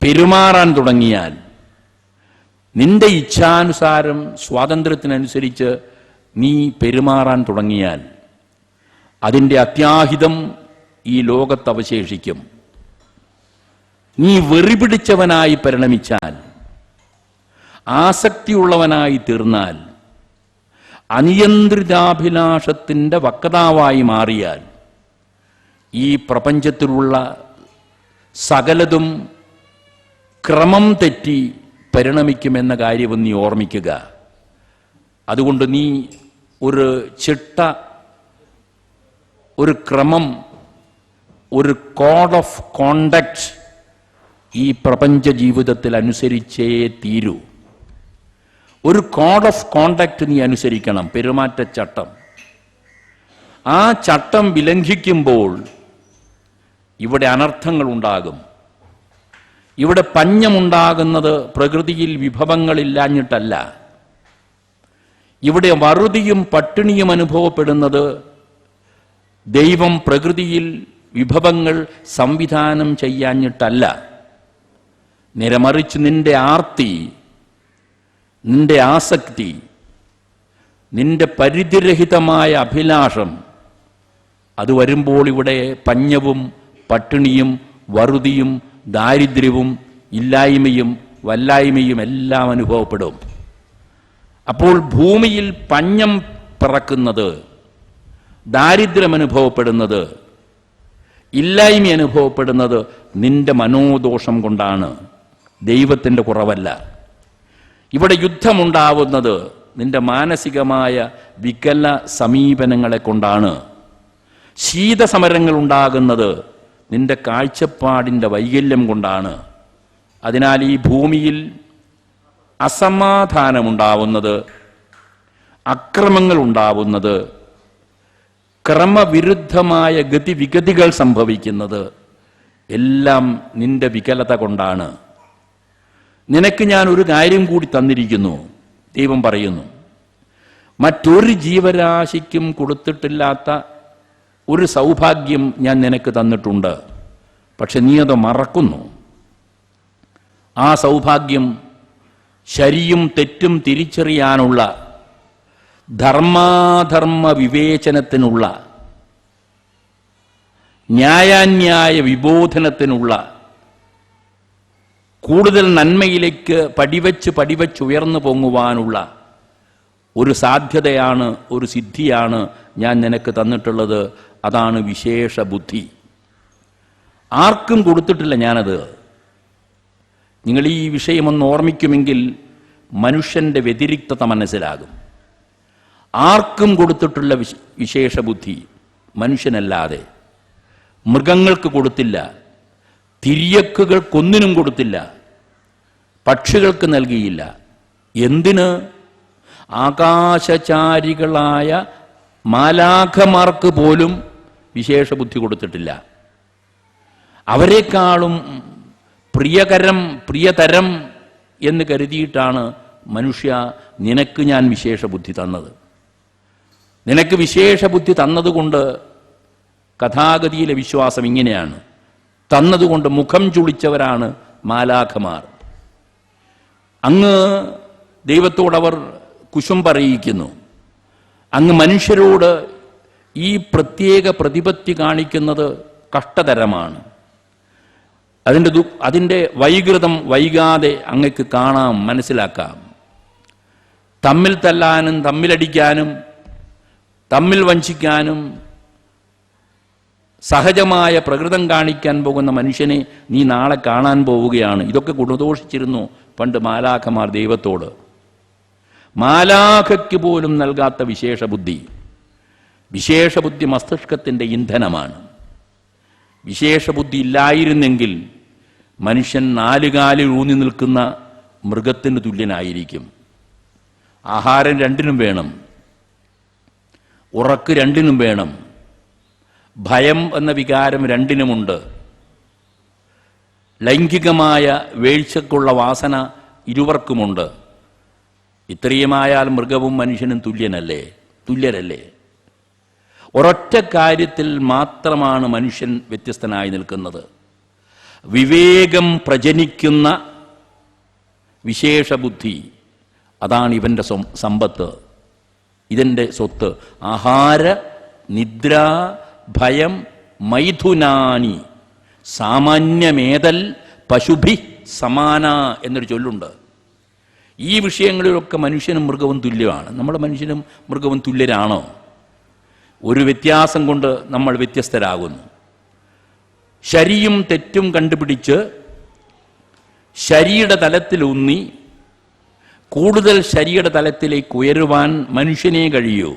S1: പെരുമാറാൻ തുടങ്ങിയാൽ, നിന്റെ ഇച്ഛാനുസാരം സ്വാതന്ത്ര്യത്തിനനുസരിച്ച് നീ പെരുമാറാൻ തുടങ്ങിയാൽ അതിൻ്റെ അത്യാഹിതം ഈ ലോകത്ത് അവശേഷിക്കും. നീ വെറിപിടിച്ചവനായി പരിണമിച്ചാൽ, ആസക്തിയുള്ളവനായി തീർന്നാൽ, അനിയന്ത്രിതാഭിലാഷത്തിൻ്റെ വക്താവായി മാറിയാൽ ഈ പ്രപഞ്ചത്തിലുള്ള സകലതും ക്രമം തെറ്റി പരിണമിക്കുമെന്ന കാര്യവും നീ ഓർമ്മിക്കുക. അതുകൊണ്ട് നീ ഒരു ചിട്ട, ഒരു ക്രമം, ഒരു കോഡ് ഓഫ് കോണ്ടക്ട് ഈ പ്രപഞ്ച ജീവിതത്തിൽ അനുസരിച്ചേ തീരൂ. ഒരു കോഡ് ഓഫ് കോണ്ടക്ട് നീ അനുസരിക്കണം, പെരുമാറ്റച്ചട്ടം. ആ ചട്ടം വിലംഘിക്കുമ്പോൾ ഇവിടെ അനർത്ഥങ്ങൾ ഉണ്ടാകും. ഇവിടെ പഞ്ഞമുണ്ടാകുന്നത് പ്രകൃതിയിൽ വിഭവങ്ങളില്ലാഞ്ഞിട്ടല്ല. ഇവിടെ വറുതിയും പട്ടിണിയും അനുഭവപ്പെടുന്നത് ദൈവം പ്രകൃതിയിൽ വിഭവങ്ങൾ സംവിധാനം ചെയ്യാഞ്ഞിട്ടല്ല. നേരെമറിച്ച് നിന്റെ ആർത്തി, നിന്റെ ആസക്തി, നിന്റെ പരിധിരഹിതമായ അഭിലാഷം, അത് വരുമ്പോൾ ഇവിടെ പഞ്ഞവും പട്ടിണിയും വറുതിയും ദാരിദ്ര്യവും ഇല്ലായ്മയും വല്ലായ്മയും എല്ലാം അനുഭവപ്പെടും. അപ്പോൾ ഭൂമിയിൽ പഞ്ഞം പിറക്കുന്നത്, ദാരിദ്ര്യം അനുഭവപ്പെടുന്നത്, ഇല്ലായ്മ അനുഭവപ്പെടുന്നത് നിന്റെ മനോദോഷം കൊണ്ടാണ്, ദൈവത്തിൻ്റെ കുറവല്ല. ഇവിടെ യുദ്ധമുണ്ടാവുന്നത് നിന്റെ മാനസികമായ വികല സമീപനങ്ങളെ കൊണ്ടാണ്. ശീതസമരങ്ങൾ ഉണ്ടാകുന്നത് നിന്റെ കാഴ്ചപ്പാടിൻ്റെ വൈകല്യം കൊണ്ടാണ്. അതിനാൽ ഈ ഭൂമിയിൽ അസമാധാനമുണ്ടാവുന്നത്, അക്രമങ്ങൾ ഉണ്ടാവുന്നത്, ക്രമവിരുദ്ധമായ ഗതിവിഗതികൾ സംഭവിക്കുന്നത് എല്ലാം നിന്റെ വികലത കൊണ്ടാണ്. നിനക്ക് ഞാൻ ഒരു കാര്യം കൂടി തന്നിരിക്കുന്നു. ദൈവം പറയുന്നു, മറ്റൊരു ജീവരാശിക്കും കൊടുത്തിട്ടില്ലാത്ത ഒരു സൗഭാഗ്യം ഞാൻ നിനക്ക് തന്നിട്ടുണ്ട്. പക്ഷെ നീ അത് മറക്കുന്നു. ആ സൗഭാഗ്യം ശരിയും തെറ്റും തിരിച്ചറിയാനുള്ള, ധർമാധർമ്മ വിവേചനത്തിനുള്ള, ന്യായാന്യായ വിബോധനത്തിനുള്ള, കൂടുതൽ നന്മയിലേക്ക് പടിവെച്ച് ഉയർന്നു പൊങ്ങുവാനുള്ള ഒരു സാധ്യതയാണ്, ഒരു സിദ്ധിയാണ് ഞാൻ നിനക്ക് തന്നിട്ടുള്ളത്. അതാണ് വിശേഷ ബുദ്ധി. ആർക്കും കൊടുത്തിട്ടില്ല ഞാനത്. നിങ്ങൾ ഈ വിഷയമൊന്ന് ഓർമ്മിക്കുമെങ്കിൽ മനുഷ്യൻ്റെ വ്യതിരിക്തത മനസ്സിലാകും. ആർക്കും കൊടുത്തിട്ടുള്ള വിശേഷ ബുദ്ധി മനുഷ്യനല്ലാതെ. മൃഗങ്ങൾക്ക് കൊടുത്തില്ല, തിര്യക്കുകൾക്കൊന്നിനും കൊടുത്തില്ല, പക്ഷികൾക്ക് നൽകിയില്ല. എന്തിന്? ആകാശചാരികളായ മാലാഖമാർക്ക് പോലും വിശേഷ ബുദ്ധി കൊടുത്തിട്ടില്ല. അവരെക്കാളും പ്രിയതരം എന്ന് കരുതിയിട്ടാണ് മനുഷ്യ നിനക്ക് ഞാൻ വിശേഷ ബുദ്ധി തന്നത്. നിനക്ക് വിശേഷ ബുദ്ധി തന്നതുകൊണ്ട് കഥാഗതിയിലെ വിശ്വാസം ഇങ്ങനെയാണ്. തന്നതുകൊണ്ട് മുഖം ചുളിച്ചവരാണ് മാലാഖമാർ. അങ്ങ് ദൈവത്തോടവർ കുശും പറയിക്കുന്നു. അങ്ങ് മനുഷ്യരോട് ഈ പ്രത്യേക പ്രതിപത്തി കാണിക്കുന്നത് കഷ്ടതരമാണ്. അതിൻ്റെ വൈകൃതം വൈകാതെ അങ്ങക്ക് കാണാം, മനസ്സിലാക്കാം. തമ്മിൽ തല്ലാനും തമ്മിലടിക്കാനും തമ്മിൽ വഞ്ചിക്കാനും സഹജമായ പ്രകൃതം കാണിക്കാൻ പോകുന്ന മനുഷ്യനെ നീ നാളെ കാണാൻ പോവുകയാണ്. ഇതൊക്കെ ഗുണദോഷിച്ചിരുന്നു പണ്ട് മാലാഖമാർ ദൈവത്തോട്. മാലാഖയ്ക്ക് പോലും നൽകാത്ത വിശേഷ ബുദ്ധി. വിശേഷ ബുദ്ധി മസ്തിഷ്കത്തിൻ്റെ ഇന്ധനമാണ്. വിശേഷ ബുദ്ധി ഇല്ലായിരുന്നെങ്കിൽ മനുഷ്യൻ നാലുകാലിൽ ഊന്നി നിൽക്കുന്ന മൃഗത്തിന് തുല്യനായിരിക്കും. ആഹാരം രണ്ടിനും വേണം, ഉറക്ക് രണ്ടിനും വേണം, ഭയം എന്ന വികാരം രണ്ടിനുമുണ്ട്, ലൈംഗികമായ വീഴ്ചക്കുള്ള വാസന ഇരുവർക്കുമുണ്ട്. ഇത്രയുമായാൽ മൃഗവും മനുഷ്യനും തുല്യരല്ലേ? ഒരൊറ്റ കാര്യത്തിൽ മാത്രമാണ് മനുഷ്യൻ വ്യത്യസ്തനായി നിൽക്കുന്നത്. വിവേകം പ്രജനിക്കുന്ന വിശേഷ ബുദ്ധി, അതാണ് ഇവൻ്റെ സമ്പത്ത്, ഇതിൻ്റെ സ്വത്ത്. ആഹാര നിദ്ര ഭയം മൈഥുനാനി സാമാന്യമേതൽ പശുഭി സമാന എന്നൊരു ചൊല്ലുണ്ട്. ഈ വിഷയങ്ങളിലൊക്കെ മനുഷ്യനും മൃഗവും തുല്യമാണ്. നമ്മുടെ മനുഷ്യനും മൃഗവും തുല്യരാണോ? ഒരു വ്യത്യാസം കൊണ്ട് നമ്മൾ വ്യത്യസ്തരാകുന്നു. ശരിയും തെറ്റും കണ്ടുപിടിച്ച് ശരിയുടെ തലത്തിലൂന്നി കൂടുതൽ ശരിയുടെ തലത്തിലേക്ക് ഉയരുവാൻ മനുഷ്യനെ കഴിയൂ.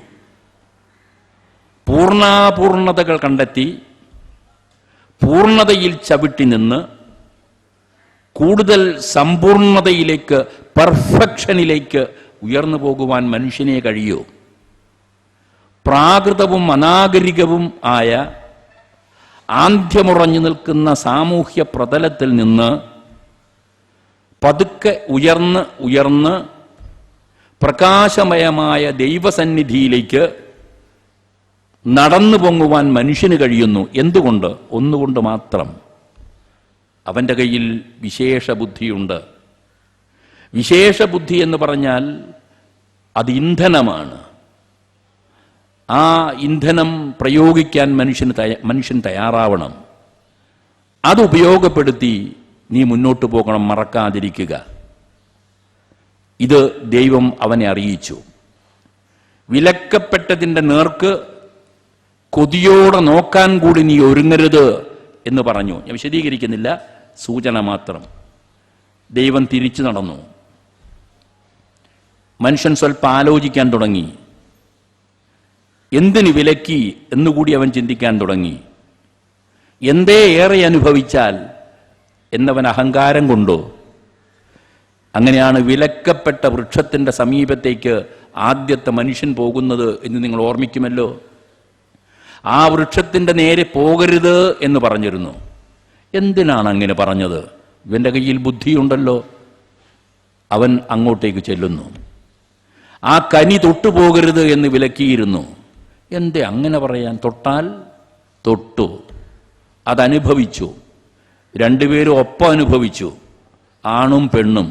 S1: പൂർണ്ണാപൂർണതകൾ കണ്ടെത്തി പൂർണ്ണതയിൽ ചവിട്ടി നിന്ന് കൂടുതൽ സമ്പൂർണതയിലേക്ക്, പെർഫെക്ഷനിലേക്ക് ഉയർന്നു പോകുവാൻ മനുഷ്യനെ കഴിയൂ. പ്രാകൃതവും അനാഗരികവും ആയ ആന്ധ്യമുറഞ്ഞു നിൽക്കുന്ന സാമൂഹ്യ പ്രതലത്തിൽ നിന്ന് പതുക്കെ ഉയർന്ന് പ്രകാശമയമായ ദൈവസന്നിധിയിലേക്ക് നടന്നു പൊങ്ങുവാൻ മനുഷ്യന് കഴിയുന്നു. എന്തുകൊണ്ട്? ഒന്നുകൊണ്ട് മാത്രം, അവൻ്റെ കയ്യിൽ വിശേഷ ബുദ്ധിയുണ്ട്. വിശേഷ ബുദ്ധി എന്ന് പറഞ്ഞാൽ അത് ഇന്ധനമാണ്. ആ ഇന്ധനം പ്രയോഗിക്കാൻ മനുഷ്യൻ തയ്യാറാവണം. അത് ഉപയോഗപ്പെടുത്തി നീ മുന്നോട്ട് പോകണം, മറക്കാതിരിക്കുക. ഇത് ദൈവം അവനെ അറിയിച്ചു. വിലക്കപ്പെട്ടതിൻ്റെ നേർക്ക് കൊതിയോടെ നോക്കാൻ കൂടി നീ ഒരുങ്ങരുത് എന്ന് പറഞ്ഞു. ഞാൻ വിശദീകരിക്കുന്നില്ല, സൂചന മാത്രം. ദൈവം തിരിച്ചു നടന്നു. മനുഷ്യൻ സ്വല്പം ആലോചിക്കാൻ തുടങ്ങി. എന്തിന് വിലക്കി എന്നുകൂടി അവൻ ചിന്തിക്കാൻ തുടങ്ങി. എന്തേ ഏറെ അനുഭവിച്ചാൽ എന്നവൻ അഹങ്കാരം കൊണ്ടോ? അങ്ങനെയാണ് വിലക്കപ്പെട്ട വൃക്ഷത്തിൻ്റെ സമീപത്തേക്ക് ആദ്യത്തെ മനുഷ്യൻ പോകുന്നത് എന്ന് നിങ്ങൾ ഓർമ്മിക്കുമല്ലോ. ആ വൃക്ഷത്തിൻ്റെ നേരെ പോകരുത് എന്ന് പറഞ്ഞിരുന്നു. എന്തിനാണ് അങ്ങനെ പറഞ്ഞത്? ഇവൻ്റെ കയ്യിൽ ബുദ്ധിയുണ്ടല്ലോ. അവൻ അങ്ങോട്ടേക്ക് ചെല്ലുന്നു. ആ കനി തൊട്ടുപോകരുത് എന്ന് വിലക്കിയിരുന്നു. എന്തേ അങ്ങനെ പറയാൻ? തൊട്ടാൽ തൊട്ടു, അതനുഭവിച്ചു. രണ്ടുപേരും ഒപ്പം അനുഭവിച്ചു, ആണും പെണ്ണും.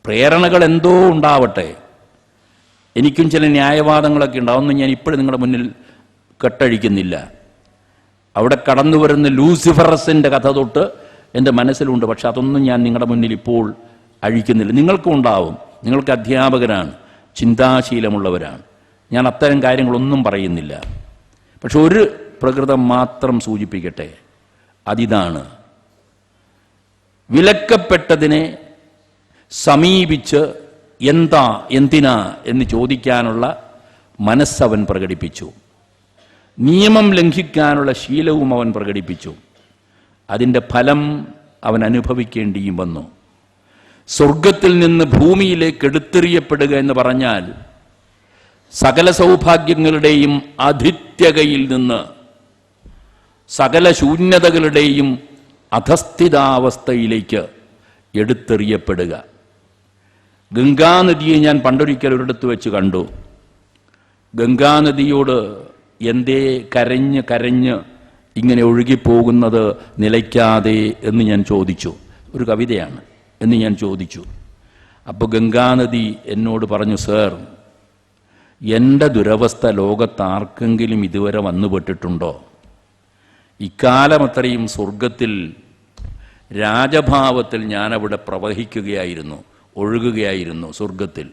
S1: പ്രേരണകൾ എന്തോ ഉണ്ടാവട്ടെ, എനിക്കും ചില ന്യായവാദങ്ങളൊക്കെ ഉണ്ട്. അതൊന്നും ഞാൻ ഇപ്പോഴും നിങ്ങളുടെ മുന്നിൽ കെട്ടഴിക്കുന്നില്ല. അവിടെ കടന്നു വരുന്ന ലൂസിഫറസിൻ്റെ കഥ തൊട്ട് എൻ്റെ മനസ്സിലുണ്ട്. പക്ഷെ അതൊന്നും ഞാൻ നിങ്ങളുടെ മുന്നിൽ ഇപ്പോൾ അഴിക്കുന്നില്ല. നിങ്ങൾക്കും ഉണ്ടാവും. നിങ്ങൾക്ക് അധ്യാപകരാണ്, ചിന്താശീലമുള്ളവരാണ്. ഞാൻ അത്തരം കാര്യങ്ങളൊന്നും പറയുന്നില്ല. പക്ഷെ ഒരു പ്രകൃതം മാത്രം സൂചിപ്പിക്കട്ടെ. അതിതാണ്, വിലക്കപ്പെട്ടതിനെ സമീപിച്ച് എന്താ എന്തിനാ എന്ന് ചോദിക്കാനുള്ള മനസ്സവൻ പ്രകടിപ്പിച്ചു. നിയമം ലംഘിക്കാനുള്ള ശീലവും അവൻ പ്രകടിപ്പിച്ചു. അതിൻ്റെ ഫലം അവൻ അനുഭവിക്കേണ്ടിയും വന്നു. സ്വർഗത്തിൽ നിന്ന് ഭൂമിയിലേക്ക് എടുത്തെറിയപ്പെടുക എന്ന് പറഞ്ഞാൽ സകല സൗഭാഗ്യങ്ങളുടെയും അധിത്യകയിൽ നിന്ന് സകല ശൂന്യതകളുടെയും അധസ്ഥിതാവസ്ഥയിലേക്ക് എടുത്തെറിയപ്പെടുക. ഗംഗാനദിയെ ഞാൻ പണ്ടൊരിക്കൽ ഒരിടത്ത് വെച്ച് കണ്ടു. ഗംഗാനദിയോട് എന്തേ കരഞ്ഞ് കരഞ്ഞ് ഇങ്ങനെ ഒഴുകിപ്പോകുന്നത് നിലയ്ക്കാതെ എന്ന് ഞാൻ ചോദിച്ചു. ഒരു കവിതയാണ് എന്ന് ഞാൻ ചോദിച്ചു. അപ്പോൾ ഗംഗാനദി എന്നോട് പറഞ്ഞു, സർ, എൻ്റെ ദുരവസ്ഥ ലോകത്താർക്കെങ്കിലും ഇതുവരെ വന്നുപെട്ടിട്ടുണ്ടോ? ഇക്കാലം അത്രയും സ്വർഗത്തിൽ രാജഭാവത്തിൽ ഞാനവിടെ പ്രവഹിക്കുകയായിരുന്നു, ഒഴുകുകയായിരുന്നു സ്വർഗത്തിൽ.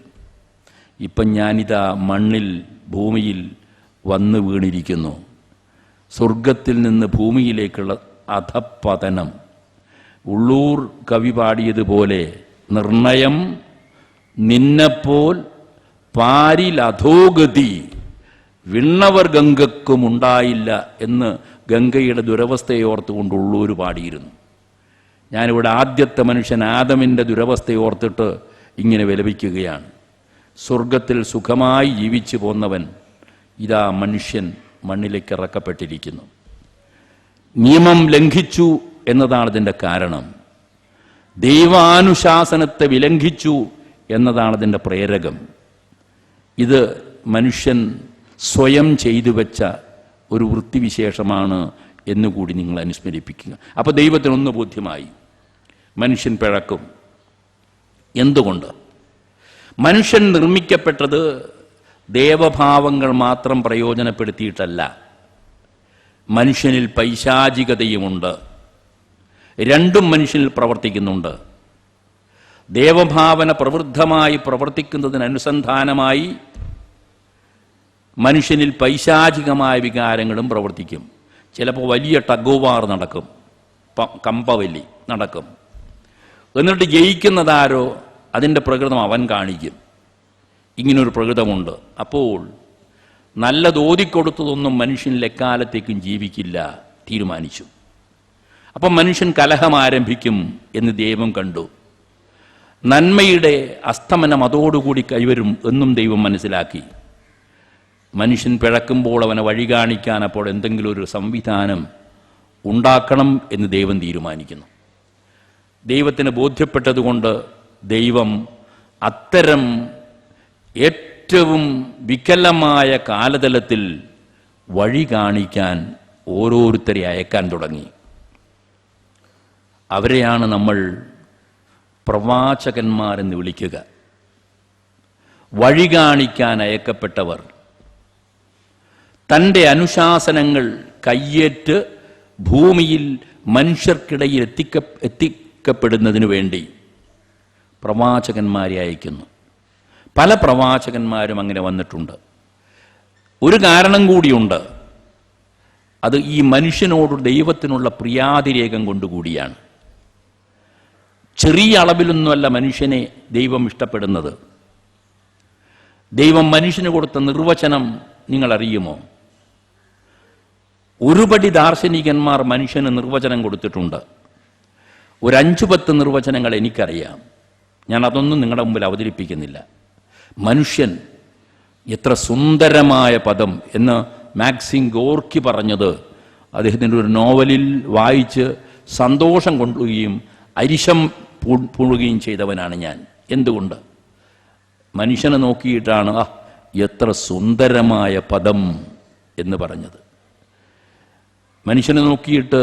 S1: ഇപ്പം ഞാനിതാ മണ്ണിൽ ഭൂമിയിൽ വന്നു വീണിരിക്കുന്നു. സ്വർഗത്തിൽ നിന്ന് ഭൂമിയിലേക്കുള്ള അധപ്പതനം. ഉള്ളൂർ കവി പാടിയതുപോലെ, നിർണയം നിന്നെപ്പോൽ പാരിൽ അധോഗതി വിണ്ണവർ ഗംഗക്കും ഉണ്ടായില്ല എന്ന് ഗംഗയുടെ ദുരവസ്ഥയെ ഓർത്തുകൊണ്ട് ഉള്ളൂർ പാടിയിരുന്നു. ഞാനിവിടെ ആദ്യത്തെ മനുഷ്യൻ ആദമിൻ്റെ ദുരവസ്ഥയെ ഓർത്തിട്ട് ഇങ്ങനെ വിലപിക്കുകയാണ്. സ്വർഗത്തിൽ സുഖമായി ജീവിച്ചു പോന്നവൻ ഇതാ മനുഷ്യൻ മണ്ണിലേക്ക് ഇറക്കപ്പെട്ടിരിക്കുന്നു. നിയമം ലംഘിച്ചു എന്നതാണ് ഇതിൻ്റെ കാരണം. ദൈവാനുശാസനത്തെ വിലംഘിച്ചു എന്നതാണ് ഇതിൻ്റെ പ്രേരകം. ഇത് മനുഷ്യൻ സ്വയം ചെയ്തു വെച്ച ഒരു വൃത്തിവിശേഷമാണ് എന്നുകൂടി നിങ്ങൾ അനുസ്മരിപ്പിക്കുക. അപ്പോൾ ദൈവത്തിനൊന്ന് ബോധ്യമായി, മനുഷ്യൻ പിഴക്കും. എന്തുകൊണ്ട്? മനുഷ്യൻ നിർമ്മിക്കപ്പെട്ടത് ദേവഭാവങ്ങൾ മാത്രം പ്രയോജനപ്പെടുത്തിയിട്ടല്ല. മനുഷ്യനിൽ പൈശാചികതയുമുണ്ട്. രണ്ടും മനുഷ്യനിൽ പ്രവർത്തിക്കുന്നുണ്ട്. ദേവഭാവന പ്രവൃദ്ധമായി പ്രവർത്തിക്കുന്നതിനനുസന്ധാനമായി മനുഷ്യനിൽ പൈശാചികമായ വികാരങ്ങളും പ്രവർത്തിക്കും. ചിലപ്പോൾ വലിയ ടഗോവാർ നടക്കും, കമ്പവലി നടക്കും. എന്നിട്ട് ജയിക്കുന്നതാരോ അതിൻ്റെ പ്രകൃതം അവൻ കാണിക്കും. ഇങ്ങനൊരു പ്രകൃതമുണ്ട്. അപ്പോൾ നല്ലത് ഓതിക്കൊടുത്തതൊന്നും മനുഷ്യനിൽ എക്കാലത്തേക്കും ജീവിക്കില്ല തീരുമാനിച്ചു. അപ്പം മനുഷ്യൻ കലഹം ആരംഭിക്കും എന്ന് ദൈവം കണ്ടു. നന്മയുടെ അസ്തമനം അതോടുകൂടി കൈവരും എന്നും ദൈവം മനസ്സിലാക്കി. മനുഷ്യൻ പിഴക്കുമ്പോൾ അവനെ വഴി കാണിക്കാൻ അപ്പോൾ എന്തെങ്കിലും ഒരു സംവിധാനം ഉണ്ടാക്കണം എന്ന് ദൈവം തീരുമാനിക്കുന്നു. ദൈവത്തിന് ബോധ്യപ്പെട്ടതുകൊണ്ട് ദൈവം അത്തരം ഏറ്റവും വികലമായ കാലതലത്തിൽ വഴി കാണിക്കാൻ ഓരോരുത്തരെ അയക്കാൻ തുടങ്ങി. അവരെയാണ് നമ്മൾ പ്രവാചകന്മാരെന്ന് വിളിക്കുക. വഴി കാണിക്കാൻ അയക്കപ്പെട്ടവർ തൻ്റെ അനുശാസനങ്ങൾ കയ്യേറ്റ് ഭൂമിയിൽ മനുഷ്യർക്കിടയിൽ എത്തിക്കപ്പെടുന്നതിനു വേണ്ടി പ്രവാചകന്മാരെ അയക്കുന്നു. പല പ്രവാചകന്മാരും അങ്ങനെ വന്നിട്ടുണ്ട്. ഒരു കാരണം കൂടിയുണ്ട്. അത് ഈ മനുഷ്യനോട് ദൈവത്തിനുള്ള പ്രിയാതിരേകം കൊണ്ടുകൂടിയാണ്. ചെറിയ അളവിലൊന്നുമല്ല മനുഷ്യനെ ദൈവം ഇഷ്ടപ്പെടുന്നത്. ദൈവം മനുഷ്യന് കൊടുത്ത നിർവചനം നിങ്ങൾ അറിയുമോ? ഒരുപടി ദാർശനികന്മാർ മനുഷ്യന് നിർവചനം കൊടുത്തിട്ടുണ്ട്. ഒരു 5-10 നിർവചനങ്ങൾ എനിക്കറിയാം. ഞാൻ അതൊന്നും നിങ്ങളുടെ മുമ്പിൽ അവതരിപ്പിക്കുന്നില്ല. മനുഷ്യൻ എത്ര സുന്ദരമായ പദം എന്ന് മാക്സിം ഗോർക്കി പറഞ്ഞത് അദ്ദേഹത്തിൻ്റെ ഒരു നോവലിൽ വായിച്ച് സന്തോഷം കൊള്ളുകയും അരിശം പൂഴുകയും ചെയ്തവനാണ് ഞാൻ. എന്തുകൊണ്ട്? മനുഷ്യനെ നോക്കിയിട്ടാണ് എത്ര സുന്ദരമായ പദം എന്ന് പറഞ്ഞത്. മനുഷ്യനെ നോക്കിയിട്ട്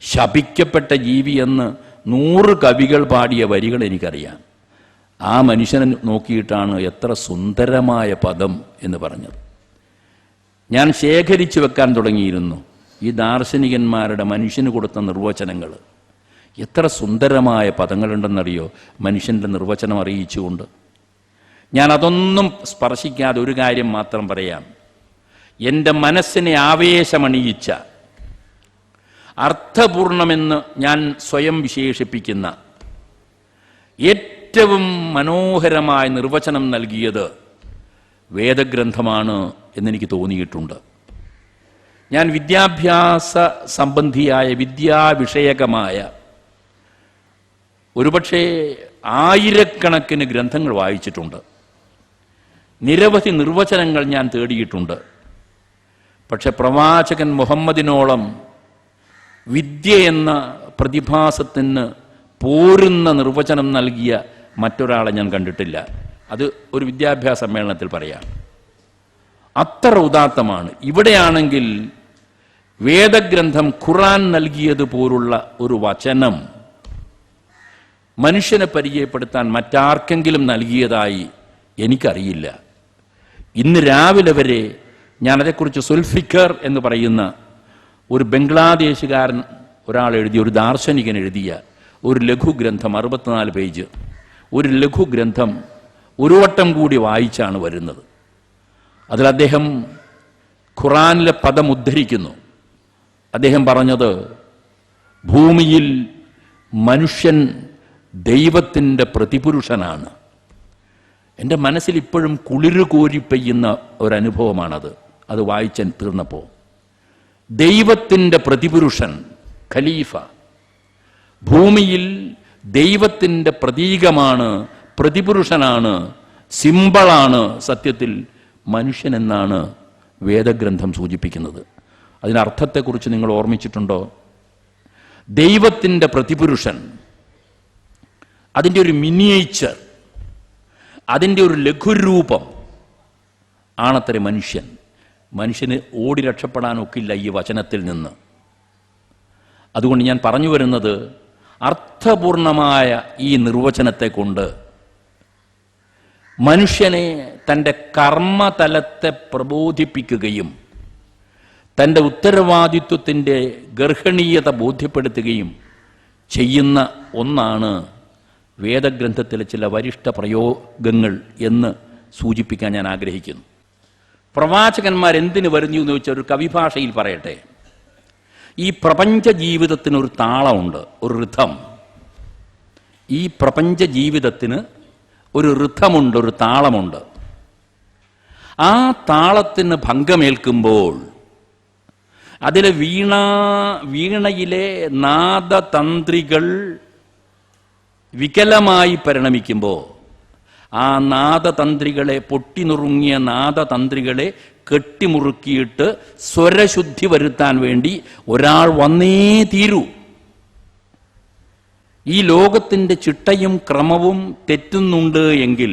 S1: ശപിക്കപ്പെട്ട ജീവി എന്ന് 100 കവികൾ പാടിയ വരികൾ എനിക്കറിയാം. ആ മനുഷ്യനെ നോക്കിയിട്ടാണ് എത്ര സുന്ദരമായ പദം എന്ന് പറഞ്ഞത്. ഞാൻ ശേഖരിച്ചു വെക്കാൻ തുടങ്ങിയിരുന്നു ഈ ദാർശനികന്മാരുടെ മനുഷ്യന് കൊടുത്ത നിർവചനങ്ങൾ. എത്ര സുന്ദരമായ പദങ്ങളുണ്ടെന്നറിയോ മനുഷ്യൻ്റെ നിർവചനം അറിയിച്ചുകൊണ്ട്. ഞാൻ അതൊന്നും സ്പർശിക്കാതെ ഒരു കാര്യം മാത്രം പറയാം. എൻ്റെ മനസ്സിനെ ആവേശമണിയിച്ച, അർത്ഥപൂർണമെന്ന് ഞാൻ സ്വയം വിശേഷിപ്പിക്കുന്ന ഏറ്റവും മനോഹരമായ നിർവചനം നൽകിയത് വേദഗ്രന്ഥമാണ് എന്നെനിക്ക് തോന്നിയിട്ടുണ്ട്. ഞാൻ വിദ്യാഭ്യാസ സംബന്ധിയായ വിദ്യാവിഷയകമായ ഒരുപക്ഷെ 1000കണക്കിന് ഗ്രന്ഥങ്ങൾ വായിച്ചിട്ടുണ്ട്. നിരവധി നിർവചനങ്ങൾ ഞാൻ തേടിയിട്ടുണ്ട്. പക്ഷെ പ്രവാചകൻ മുഹമ്മദിനോളം വിദ്യ എന്ന പ്രതിഭാസത്തിന് പോരുന്ന നിർവചനം നൽകിയ മറ്റൊരാളെ ഞാൻ കണ്ടിട്ടില്ല. അത് ഒരു വിദ്യാഭ്യാസ സമ്മേളനത്തിൽ പറയാം. അത്ര ഉദാത്തമാണ്. ഇവിടെയാണെങ്കിൽ വേദഗ്രന്ഥം ഖുർആൻ നൽകിയതുപോലുള്ള ഒരു വചനം മനുഷ്യനെ പരിചയപ്പെടുത്താൻ മറ്റാർക്കെങ്കിലും നൽകിയതായി എനിക്കറിയില്ല. ഇന്ന് രാവിലെ വരെ ഞാനതേക്കുറിച്ച് സുൽഫിക്കർ എന്ന് പറയുന്ന ഒരു ബംഗ്ലാദേശുകാരൻ ഒരാൾ എഴുതിയ, ഒരു ദാർശനികൻ എഴുതിയ ഒരു ലഘുഗ്രന്ഥം, 64 പേജ്, ഒരു ലഘുഗ്രന്ഥം ഒരു വട്ടം കൂടി വായിച്ചാണ് വരുന്നത്. അതിൽ അദ്ദേഹം ഖുറാനിലെ പദം ഉദ്ധരിക്കുന്നു. അദ്ദേഹം പറഞ്ഞത്, ഭൂമിയിൽ മനുഷ്യൻ ദൈവത്തിൻ്റെ പ്രതിപുരുഷനാണ്. എൻ്റെ മനസ്സിൽ ഇപ്പോഴും കുളിരുകോരി പെയ്യുന്ന ഒരനുഭവമാണത്. അത് വായിച്ച് തീർന്നപ്പോൾ ദൈവത്തിൻ്റെ പ്രതിപുരുഷൻ, ഖലീഫ, ഭൂമിയിൽ ദൈവത്തിൻ്റെ പ്രതീകമാണ്, പ്രതിപുരുഷനാണ്, സിംബളാണ് സത്യത്തിൽ മനുഷ്യനെന്നാണ് വേദഗ്രന്ഥം സൂചിപ്പിക്കുന്നത്. അതിനർത്ഥത്തെക്കുറിച്ച് നിങ്ങൾ ഓർമ്മിച്ചിട്ടുണ്ടോ? ദൈവത്തിൻ്റെ പ്രതിപുരുഷൻ, അതിൻ്റെ ഒരു മിനിയേച്ചർ, അതിൻ്റെ ഒരു ലഘുരൂപം ആണത്രേ മനുഷ്യൻ. മനുഷ്യന് ഓടി രക്ഷപ്പെടാനൊക്കില്ല ഈ വചനത്തിൽ നിന്ന്. അതുകൊണ്ട് ഞാൻ പറഞ്ഞു വരുന്നത്, അർത്ഥപൂർണമായ ഈ നിർവചനത്തെ കൊണ്ട് മനുഷ്യനെ തൻ്റെ കർമ്മതലത്തെ പ്രബോധിപ്പിക്കുകയും തൻ്റെ ഉത്തരവാദിത്വത്തിൻ്റെ ഗർഹണീയത ബോധ്യപ്പെടുത്തുകയും ചെയ്യുന്ന ഒന്നാണ് വേദഗ്രന്ഥത്തിലെ ചില വരിഷ്ഠ പ്രയോഗങ്ങൾ എന്ന് സൂചിപ്പിക്കാൻ ഞാൻ ആഗ്രഹിക്കുന്നു. പ്രവാചകന്മാരെന്തിനു വരുന്നു എന്ന് ചോദിച്ചാൽ ഒരു കവിഭാഷയിൽ പറയട്ടെ. ഈ പ്രപഞ്ച ജീവിതത്തിനൊരു താളമുണ്ട്, ഒരു ഋഥം. ഈ പ്രപഞ്ച ജീവിതത്തിന് ഒരു ഋഥമുണ്ട്, ഒരു താളമുണ്ട്. ആ താളത്തിന് ഭംഗമേൽക്കുമ്പോൾ അതിലെ വീണയിലെ നാദതന്ത്രികൾ വികലമായി പരിണമിക്കുമ്പോൾ ആ നാദതന്ത്രികളെ, പൊട്ടിനുറുങ്ങിയ നാദതന്ത്രികളെ കെട്ടിമുറുക്കിയിട്ട് സ്വരശുദ്ധി വരുത്താൻ വേണ്ടി ഒരാൾ വന്നേ തീരൂ. ഈ ലോകത്തിൻ്റെ ചിട്ടയും ക്രമവും തെറ്റുന്നുണ്ട് എങ്കിൽ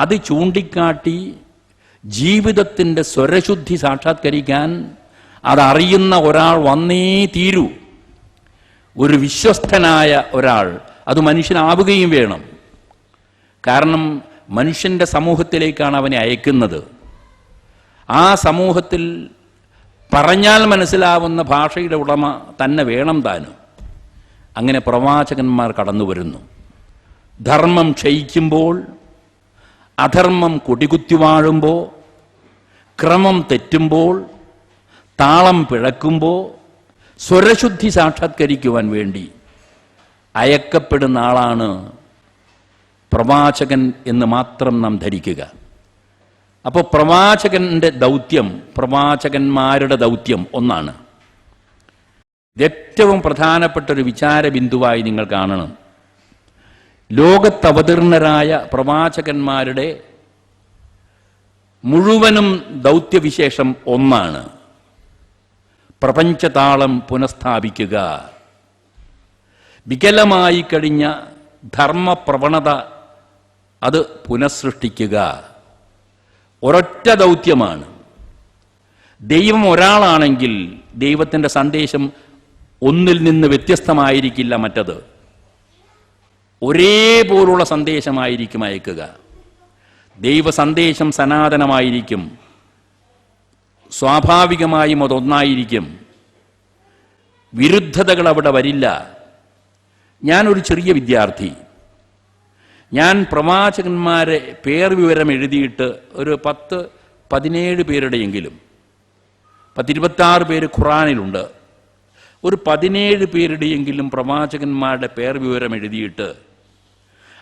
S1: അത് ചൂണ്ടിക്കാട്ടി ജീവിതത്തിൻ്റെ സ്വരശുദ്ധി സാക്ഷാത്കരിക്കാൻ അതറിയുന്ന ഒരാൾ വന്നേ തീരൂ. ഒരു വിശ്വസ്തനായ ഒരാൾ, അത് മനുഷ്യനാവുകയും വേണം. കാരണം മനുഷ്യൻ്റെ സമൂഹത്തിലേക്കാണ് അവനെ അയക്കുന്നത്. ആ സമൂഹത്തിൽ പറഞ്ഞാൽ മനസ്സിലാവുന്ന ഭാഷയുടെ ഉടമ തന്നെ വേണം താനും. അങ്ങനെ പ്രവാചകന്മാർ കടന്നു വരുന്നു. ധർമ്മം ക്ഷയിക്കുമ്പോൾ, അധർമ്മം കൊടികുത്തി വാഴുമ്പോൾ, ക്രമം തെറ്റുമ്പോൾ, താളം പിഴക്കുമ്പോൾ സ്വരശുദ്ധി സാക്ഷാത്കരിക്കുവാൻ വേണ്ടി അയക്കപ്പെടുന്ന ആളാണ് പ്രവാചകൻ എന്ന് മാത്രം നാം ധരിക്കുക. അപ്പോൾ പ്രവാചകന്റെ ദൗത്യം, പ്രവാചകന്മാരുടെ ദൗത്യം ഒന്നാണ്. ഏറ്റവും പ്രധാനപ്പെട്ട ഒരു വിചാര ബിന്ദുവായി നിങ്ങൾ കാണണം. ലോകത്തവതീർണരായ പ്രവാചകന്മാരുടെ മുഴുവനും ദൗത്യവിശേഷം ഒന്നാണ്: പ്രപഞ്ചതാളം പുനഃസ്ഥാപിക്കുക, വികലമായി കഴിഞ്ഞ ധർമ്മപ്രവണത അത് പുനഃസൃഷ്ടിക്കുക. ഒരൊറ്റ ദൗത്യമാണ്. ദൈവം ഒരാളാണെങ്കിൽ ദൈവത്തിൻ്റെ സന്ദേശം ഒന്നിൽ നിന്ന് വ്യത്യസ്തമായിരിക്കില്ല മറ്റത്. ഒരേപോലുള്ള സന്ദേശമായിരിക്കും അയക്കുക. ദൈവ സന്ദേശം സനാതനമായിരിക്കും, സ്വാഭാവികമായും അതൊന്നായിരിക്കും. വിരുദ്ധതകൾ അവിടെ വരില്ല. ഞാനൊരു ചെറിയ വിദ്യാർത്ഥി. ഞാൻ പ്രവാചകന്മാരെ പേർ വിവരം എഴുതിയിട്ട് ഒരു 10-17 പേരുടെയെങ്കിലും, 10-26 പേര് ഖുറാനിലുണ്ട്, ഒരു 17 പേരുടെയെങ്കിലും പ്രവാചകന്മാരുടെ പേർ വിവരം എഴുതിയിട്ട്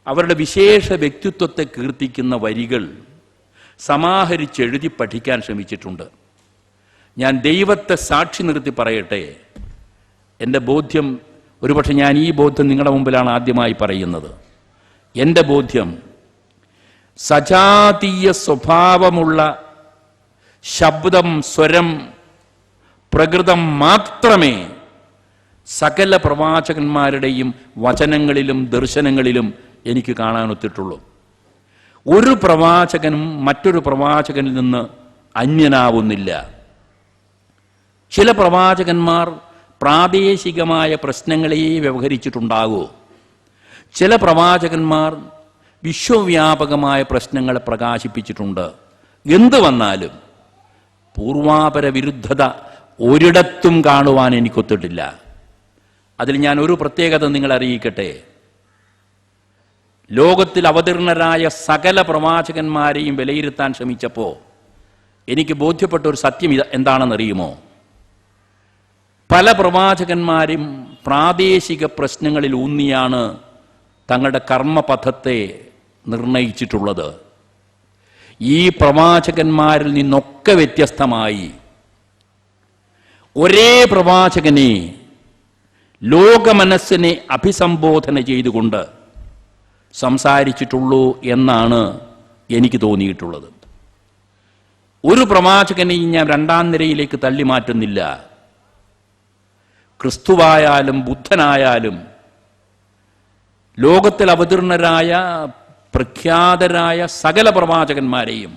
S1: അവരുടെ വിശേഷ വ്യക്തിത്വത്തെ കീർത്തിക്കുന്ന വരികൾ സമാഹരിച്ചെഴുതി പഠിക്കാൻ ശ്രമിച്ചിട്ടുണ്ട്. ഞാൻ ദൈവത്തെ സാക്ഷി നിർത്തി പറയട്ടെ, എൻ്റെ ബോധ്യം, ഒരുപക്ഷെ ഞാൻ ഈ ബോധ്യം നിങ്ങളുടെ മുമ്പിലാണ് ആദ്യമായി പറയുന്നത്. എൻ്റെ ബോധ്യം, സജാതീയ സ്വഭാവമുള്ള ശബ്ദം, സ്വരം, പ്രകൃതം മാത്രമേ സകല പ്രവാചകന്മാരുടെയും വചനങ്ങളിലും ദർശനങ്ങളിലും എനിക്ക് കാണാനൊത്തിട്ടുള്ളൂ. ഒരു പ്രവാചകനും മറ്റൊരു പ്രവാചകനിൽ നിന്ന് അന്യനാവുന്നില്ല. ചില പ്രവാചകന്മാർ പ്രാദേശികമായ പ്രശ്നങ്ങളെ വ്യവഹരിച്ചിട്ടുണ്ടാകൂ. ചില പ്രവാചകന്മാർ വിശ്വവ്യാപകമായ പ്രശ്നങ്ങളെ പ്രകാശിപ്പിച്ചിട്ടുണ്ട്. എന്തു വന്നാലും പൂർവാപര വിരുദ്ധത ഒരിടത്തും കാണുവാൻ എനിക്കൊത്തിട്ടില്ല. അതിൽ ഞാൻ ഒരു പ്രത്യേകത നിങ്ങളെ അറിയിക്കട്ടെ. ലോകത്തിൽ അവതീർണരായ സകല പ്രവാചകന്മാരെയും വിലയിരുത്താൻ ശ്രമിച്ചപ്പോൾ എനിക്ക് ബോധ്യപ്പെട്ട ഒരു സത്യം എന്താണെന്നറിയുമോ? പല പ്രവാചകന്മാരും പ്രാദേശിക പ്രശ്നങ്ങളിൽ ഊന്നിയാണ് തങ്ങളുടെ കർമ്മപഥത്തെ നിർണയിച്ചിട്ടുള്ളത്. ഈ പ്രവാചകന്മാരിൽ നിന്നൊക്കെ വ്യത്യസ്തമായി ഒരേ പ്രവാചകനെ ലോകമനസ്സിനെ അഭിസംബോധന ചെയ്തുകൊണ്ട് സംസാരിച്ചിട്ടുള്ളൂ എന്നാണ് എനിക്ക് തോന്നിയിട്ടുള്ളത്. ഒരു പ്രവാചകനെയും ഞാൻ രണ്ടാം നിരയിലേക്ക് തള്ളി മാറ്റുന്നില്ല. ക്രിസ്തുവായാലും ബുദ്ധനായാലും ലോകത്തിൽ അവതീർണരായ പ്രഖ്യാതരായ സകല പ്രവാചകന്മാരെയും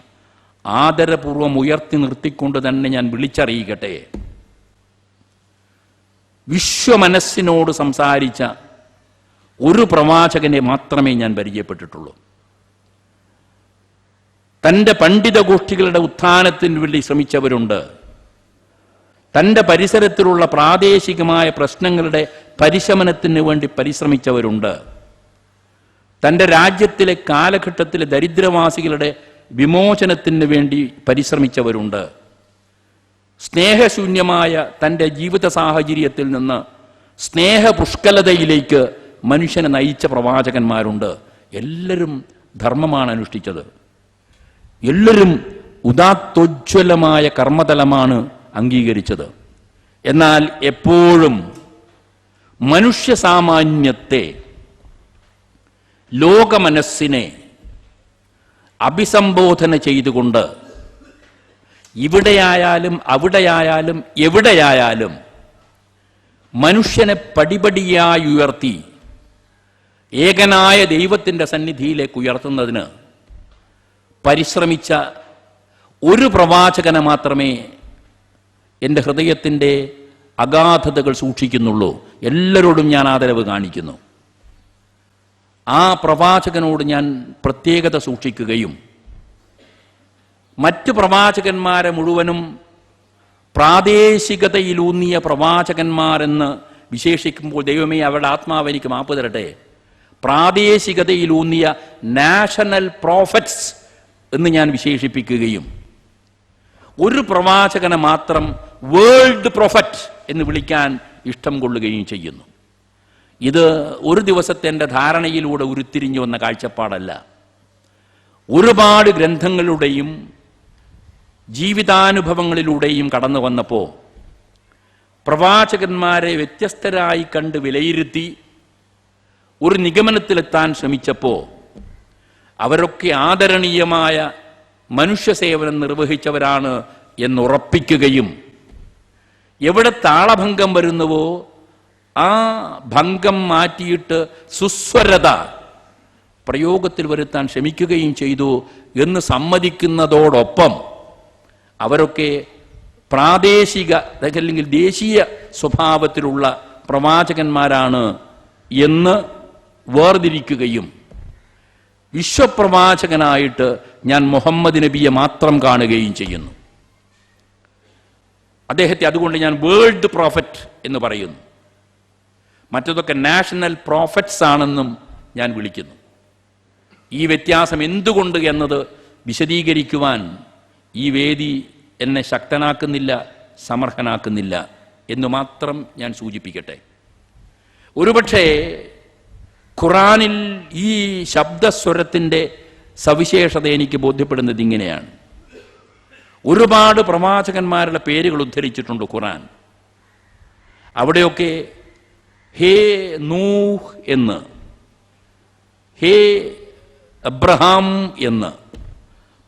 S1: ആദരപൂർവം ഉയർത്തി നിർത്തിക്കൊണ്ട് തന്നെ ഞാൻ വിളിച്ചറിയിക്കട്ടെ, വിശ്വമനസ്സിനോട് സംസാരിച്ച ഒരു പ്രവാചകനെ മാത്രമേ ഞാൻ പരിചയപ്പെട്ടിട്ടുള്ളൂ. തൻ്റെ പണ്ഡിത ഗോഷ്ഠികളുടെ ഉത്ഥാനത്തിന് വേണ്ടി ശ്രമിച്ചവരുണ്ട്. തൻ്റെ പരിസരത്തിലുള്ള പ്രാദേശികമായ പ്രശ്നങ്ങളുടെ പരിശമനത്തിന് വേണ്ടി പരിശ്രമിച്ചവരുണ്ട്. തൻ്റെ രാജ്യത്തിലെ കാലഘട്ടത്തിലെ ദരിദ്രവാസികളുടെ വിമോചനത്തിന് വേണ്ടി പരിശ്രമിച്ചവരുണ്ട്. സ്നേഹശൂന്യമായ തൻ്റെ ജീവിത സാഹചര്യത്തിൽ നിന്ന് സ്നേഹപുഷ്കലതയിലേക്ക് മനുഷ്യനെ നയിച്ച പ്രവാചകന്മാരുണ്ട്. എല്ലാവരും ധർമ്മമാണ് അനുഷ്ഠിച്ചത്. എല്ലാവരും ഉദാത്തോജ്വലമായ കർമ്മതലമാണ് അംഗീകരിച്ചത്. എന്നാൽ എപ്പോഴും മനുഷ്യ സാമാന്യത്തെ, ലോകമനസ്സിനെ അഭിസംബോധന ചെയ്തുകൊണ്ട് ഇവിടെയായാലും അവിടെയായാലും എവിടെയായാലും മനുഷ്യനെ പടിപടിയായി ഉയർത്തി ഏകനായ ദൈവത്തിൻ്റെ സന്നിധിയിലേക്ക് ഉയർത്തുന്നതിന് പരിശ്രമിച്ച ഒരു പ്രവാചകനെ മാത്രമേ എൻ്റെ ഹൃദയത്തിൻ്റെ അഗാധതകൾ സൂക്ഷിക്കുന്നുള്ളൂ. എല്ലാവരോടും ഞാൻ ആദരവ് കാണിക്കുന്നു. ആ പ്രവാചകനോട് ഞാൻ പ്രത്യേകത സൂക്ഷിക്കുകയും മറ്റ് പ്രവാചകന്മാരെ മുഴുവനും പ്രാദേശികതയിലൂന്നിയ പ്രവാചകന്മാരെന്ന് വിശേഷിക്കുമ്പോൾ ദൈവമേ അവരുടെ ആത്മാവ് എനിക്ക് മാപ്പ് തരട്ടെ, പ്രാദേശികതയിലൂന്നിയ നാഷണൽ പ്രോഫറ്റ്സ് എന്ന് ഞാൻ വിശേഷിപ്പിക്കുകയും ഒരു പ്രവാചകനെ മാത്രം വേൾഡ് പ്രൊഫറ്റ് എന്ന് വിളിക്കാൻ ഇഷ്ടം കൊള്ളുകയും ചെയ്യുന്നു. ഇത് ഒരു ദിവസത്തെ എൻ്റെ ധാരണയിലൂടെ ഉരുത്തിരിഞ്ഞു വന്ന കാഴ്ചപ്പാടല്ല. ഒരുപാട് ഗ്രന്ഥങ്ങളുടെയും ജീവിതാനുഭവങ്ങളിലൂടെയും കടന്നു വന്നപ്പോൾ പ്രവാചകന്മാരെ വ്യത്യസ്തരായി കണ്ട് വിലയിരുത്തി ഒരു നിഗമനത്തിലെത്താൻ ശ്രമിച്ചപ്പോൾ അവരൊക്കെ ആദരണീയമായ മനുഷ്യസേവനം നിർവഹിച്ചവരാണ് എന്നുറപ്പിക്കുകയും എവിടെ താളഭംഗം വരുന്നുവോ ആ ഭംഗം മാറ്റിയിട്ട് സുസ്വരത പ്രയോഗത്തിൽ വരുത്താൻ ശ്രമിക്കുകയും ചെയ്തു എന്ന് സമ്മതിക്കുന്നതോടൊപ്പം അവരൊക്കെ പ്രാദേശിക അല്ലെങ്കിൽ ദേശീയ സ്വഭാവത്തിലുള്ള പ്രവാചകന്മാരാണ് എന്ന് വേർതിരിക്കുകയും വിശ്വപ്രവാചകനായിട്ട് ഞാൻ മുഹമ്മദ് നബിയെ മാത്രം കാണുകയും ചെയ്യുന്നു. അദ്ദേഹത്തെ അതുകൊണ്ട് ഞാൻ വേൾഡ് പ്രോഫറ്റ് എന്ന് പറയുന്നു. മറ്റതൊക്കെ നാഷണൽ പ്രോഫറ്റ്സ് ആണെന്നും ഞാൻ വിളിക്കുന്നു. ഈ വ്യത്യാസം എന്തുകൊണ്ട് എന്നത് വിശദീകരിക്കുവാൻ ഈ വേദി എന്നെ ശക്തനാക്കുന്നില്ല, സമർത്ഥനാക്കുന്നില്ല എന്ന് മാത്രം ഞാൻ സൂചിപ്പിക്കട്ടെ. ഒരുപക്ഷേ ഖുറാനിൽ ഈ ശബ്ദസ്വരത്തിൻ്റെ സവിശേഷത എനിക്ക് ബോധ്യപ്പെടുന്നത് ഇങ്ങനെയാണ്. ഒരുപാട് പ്രവാചകന്മാരുടെ പേരുകൾ ഉദ്ധരിച്ചിട്ടുണ്ട് ഖുറാൻ. അവിടെയൊക്കെ ഹേ നൂഹ് എന്ന്, ഹേ അബ്രഹാം എന്ന്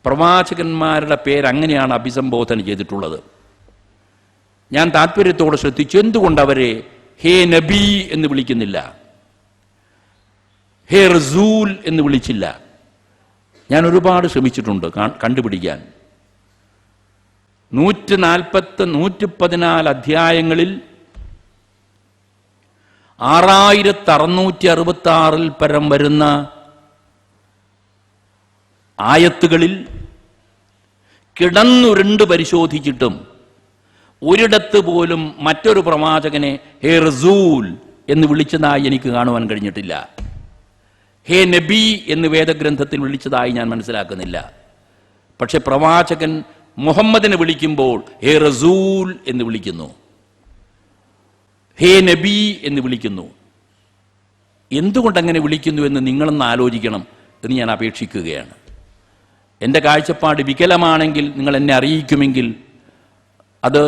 S1: പ്രവാചകന്മാരുടെ പേരങ്ങനെയാണ് അഭിസംബോധന ചെയ്തിട്ടുള്ളത്. ഞാൻ താല്പര്യത്തോടെ ശ്രദ്ധിച്ചു, എന്തുകൊണ്ട് അവരെ ഹേ നബി എന്ന് വിളിക്കുന്നില്ല, ഹേ റസൂൽ എന്ന് വിളിച്ചില്ല? ഞാൻ ഒരുപാട് ശ്രമിച്ചിട്ടുണ്ട് കണ്ടുപിടിക്കാൻ. 114 അധ്യായങ്ങളിൽ 6666 പരം വരുന്ന ആയത്തുകളിൽ കിടന്നുരുണ്ട് പരിശോധിച്ചിട്ടും ഒരിടത്ത് പോലും മറ്റൊരു പ്രവാചകനെ ഹേ റസൂൽ എന്ന് വിളിച്ചതായി എനിക്ക് കാണുവാൻ കഴിഞ്ഞിട്ടില്ല. ഹേ നബി എന്ന് വേദഗ്രന്ഥത്തിൽ വിളിച്ചതായി ഞാൻ മനസ്സിലാക്കുന്നില്ല. പക്ഷെ പ്രവാചകൻ മുഹമ്മദിനെ വിളിക്കുമ്പോൾ ഹേ റസൂൽ എന്ന് വിളിക്കുന്നു, ഹേ നബി എന്ന് വിളിക്കുന്നു. എന്തുകൊണ്ടങ്ങനെ വിളിക്കുന്നു എന്ന് നിങ്ങളൊന്ന് ആലോചിക്കണം എന്ന് ഞാൻ അപേക്ഷിക്കുകയാണ്. എൻ്റെ കാഴ്ചപ്പാട് വികലമാണെങ്കിൽ നിങ്ങൾ എന്നെ അറിയിക്കുമെങ്കിൽ, അത്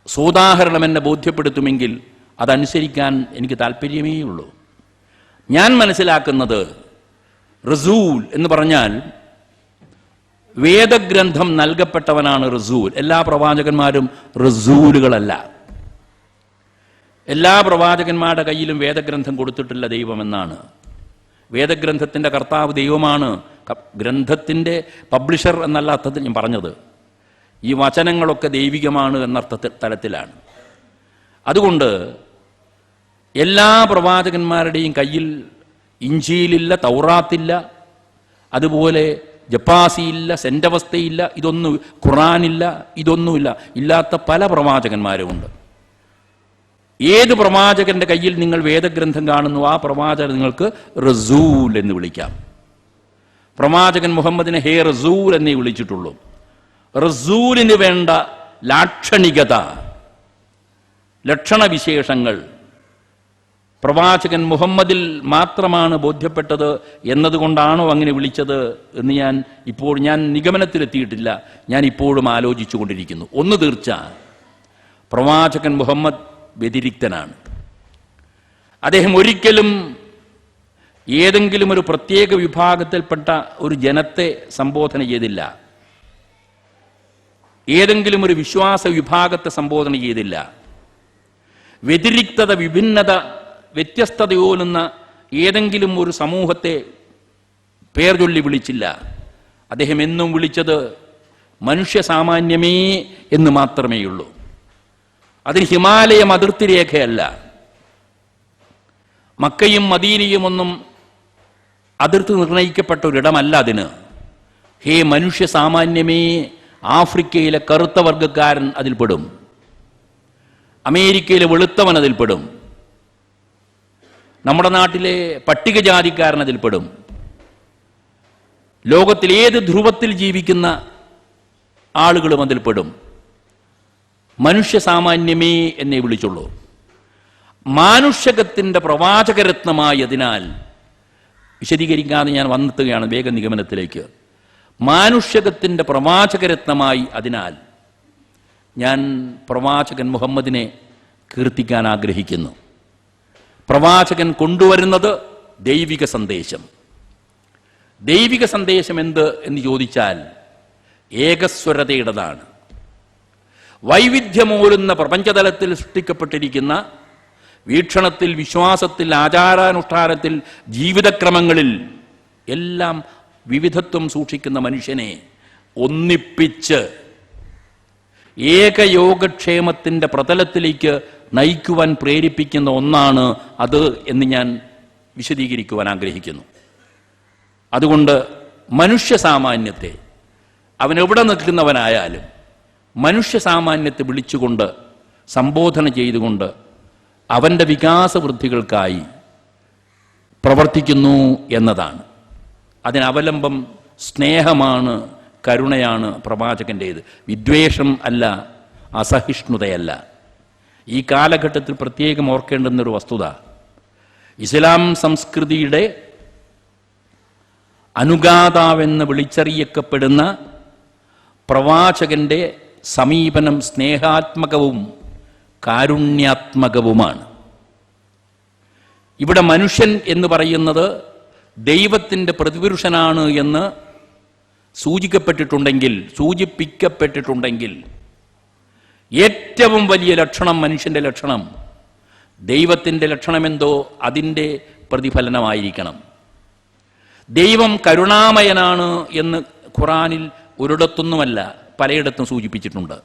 S1: സോദാഹരണം എന്നെ ബോധ്യപ്പെടുത്തുമെങ്കിൽ അതനുസരിക്കാൻ എനിക്ക് താല്പര്യമേ ഉള്ളൂ. ഞാൻ മനസ്സിലാക്കുന്നത് റസൂൽ എന്ന് പറഞ്ഞാൽ വേദഗ്രന്ഥം നൽകപ്പെട്ടവനാണ് റസൂൽ. എല്ലാ പ്രവാചകന്മാരും റസൂലുകളല്ല. എല്ലാ പ്രവാചകന്മാരുടെ കയ്യിലും വേദഗ്രന്ഥം കൊടുത്തിട്ടില്ല ദൈവമെന്നാണ്. വേദഗ്രന്ഥത്തിൻ്റെ കർത്താവ് ദൈവമാണ്. ഗ്രന്ഥത്തിൻ്റെ പബ്ലിഷർ എന്നല്ല അർത്ഥത്തിൽ ഞാൻ പറഞ്ഞത്. ഈ വചനങ്ങളൊക്കെ ദൈവികമാണ് എന്നർത്ഥ തലത്തിലാണ്. അതുകൊണ്ട് എല്ലാ പ്രവാചകന്മാരുടെയും കയ്യിൽ ഇഞ്ചീലില്ല, തൗറാത്തില്ല, അതുപോലെ ജപ്പാസിയില്ല, സെൻ്റവസ്ഥയില്ല, ഇതൊന്നും ഖുറാനില്ല, ഇതൊന്നുമില്ല. ഇല്ലാത്ത പല പ്രവാചകന്മാരുമുണ്ട്. ഏത് പ്രവാചകന്റെ കയ്യിൽ നിങ്ങൾ വേദഗ്രന്ഥം കാണുന്നു ആ പ്രവാചകൻ നിങ്ങൾക്ക് റസൂൽ എന്ന് വിളിക്കാം. പ്രവാചകൻ മുഹമ്മദിനെ ഹേ റസൂൽ എന്നേ വിളിച്ചിട്ടുള്ളൂ. റസൂലിന് വേണ്ട ലാക്ഷണികത, ലക്ഷണവിശേഷങ്ങൾ പ്രവാചകൻ മുഹമ്മദിൽ മാത്രമാണ് ബോധ്യപ്പെട്ടത് എന്നതുകൊണ്ടാണോ അങ്ങനെ വിളിച്ചത് എന്ന് ഞാൻ നിഗമനത്തിലെത്തിയിട്ടില്ല. ഞാൻ ഇപ്പോഴും ആലോചിച്ചു കൊണ്ടിരിക്കുന്നു. ഒന്ന് തീർച്ച, പ്രവാചകൻ മുഹമ്മദ് വ്യതിരിക്തനാണ്. അദ്ദേഹം ഒരിക്കലും ഏതെങ്കിലും ഒരു പ്രത്യേക വിഭാഗത്തിൽപ്പെട്ട ഒരു ജനത്തെ സംബോധന ചെയ്തില്ല. ഏതെങ്കിലും ഒരു വിശ്വാസ വിഭാഗത്തെ സംബോധന ചെയ്തില്ല. വ്യതിരിക്തത, വിഭിന്നത, വ്യത്യസ്തതയോലുന്ന ഏതെങ്കിലും ഒരു സമൂഹത്തെ പേർ ചൊല്ലി വിളിച്ചില്ല. അദ്ദേഹം എന്നും വിളിച്ചത് മനുഷ്യ സാമാന്യമേ എന്ന് മാത്രമേയുള്ളൂ. അതിന് ഹിമാലയം അതിർത്തി രേഖയല്ല. മക്കയും മദീനയും ഒന്നും അതിർത്തി നിർണയിക്കപ്പെട്ട ഒരിടമല്ല അതിന്. ഹേ മനുഷ്യ സാമാന്യമേ, ആഫ്രിക്കയിലെ കറുത്ത വർഗക്കാരൻ അതിൽപ്പെടും, അമേരിക്കയിലെ വെളുത്തവൻ അതിൽപ്പെടും, നമ്മുടെ നാട്ടിലെ പട്ടികജാതിക്കാരൻ അതിൽപ്പെടും, ലോകത്തിൽ ഏത് ധ്രുവത്തിൽ ജീവിക്കുന്ന ആളുകളും അതിൽപ്പെടും. മനുഷ്യ സാമാന്യമേ എന്നേ വിളിച്ചുള്ളൂ. മാനുഷകത്തിൻ്റെ പ്രവാചകരത്നമായതിനാൽ വിശദീകരിക്കാതെ ഞാൻ വന്നെത്തുകയാണ് വേഗ നിഗമനത്തിലേക്ക്. മാനുഷ്യകത്തിൻ്റെ പ്രവാചകരത്നമായി. അതിനാൽ ഞാൻ പ്രവാചകൻ മുഹമ്മദിനെ കീർത്തിക്കാൻ ആഗ്രഹിക്കുന്നു. പ്രവാചകൻ കൊണ്ടുവരുന്നത് ദൈവിക സന്ദേശം. ദൈവിക സന്ദേശം എന്ത് എന്ന് ചോദിച്ചാൽ ഏകസ്വരതയുടേതാണ്. വൈവിധ്യമൂലുന്ന പ്രപഞ്ചതലത്തിൽ സൃഷ്ടിക്കപ്പെട്ടിരിക്കുന്ന വീക്ഷണത്തിൽ, വിശ്വാസത്തിൽ, ആചാരാനുഷ്ഠാനത്തിൽ, ജീവിതക്രമങ്ങളിൽ എല്ലാം വിവിധത്വം സൂക്ഷിക്കുന്ന മനുഷ്യനെ ഒന്നിപ്പിച്ച് ഏകയോഗക്ഷേമത്തിൻ്റെ പ്രതലത്തിലേക്ക് നയിക്കുവാൻ പ്രേരിപ്പിക്കുന്ന ഒന്നാണ് അത് എന്ന് ഞാൻ വിശദീകരിക്കുവാൻ ആഗ്രഹിക്കുന്നു. അതുകൊണ്ട് മനുഷ്യ സാമാന്യത്തെ, അവനെവിടെ നിൽക്കുന്നവനായാലും മനുഷ്യ സാമാന്യത്തെ വിളിച്ചുകൊണ്ട് സംബോധന ചെയ്തുകൊണ്ട് അവൻ്റെ വികാസവൃദ്ധികൾക്കായി പ്രവർത്തിക്കുന്നു എന്നതാണ്. അതിനവലംബം സ്നേഹമാണ്, കരുണയാണ് പ്രവാചകൻ്റേത്. വിദ്വേഷം അല്ല, അസഹിഷ്ണുതയല്ല. ഈ കാലഘട്ടത്തിൽ പ്രത്യേകം ഓർക്കേണ്ടുന്നൊരു വസ്തുത, ഇസ്ലാം സംസ്കൃതിയുടെ അനുഗാതാവെന്ന് വിളിച്ചറിയക്കപ്പെടുന്ന പ്രവാചകന്റെ സമീപനം സ്നേഹാത്മകവും കാരുണ്യാത്മകവുമാണ്. ഇവിടെ മനുഷ്യൻ എന്ന് പറയുന്നത് ദൈവത്തിൻ്റെ പ്രതിപുരുഷനാണ് എന്ന് സൂചിപ്പിക്കപ്പെട്ടിട്ടുണ്ടെങ്കിൽ ഏറ്റവും വലിയ ലക്ഷണം, മനുഷ്യൻ്റെ ലക്ഷണം, ദൈവത്തിൻ്റെ ലക്ഷണമെന്തോ അതിൻ്റെ പ്രതിഫലനമായിരിക്കണം. ദൈവം കരുണാമയനാണ് എന്ന് ഖുറാനിൽ ഒരിടത്തൊന്നുമല്ല, പലയിടത്തും സൂചിപ്പിച്ചിട്ടുണ്ട്.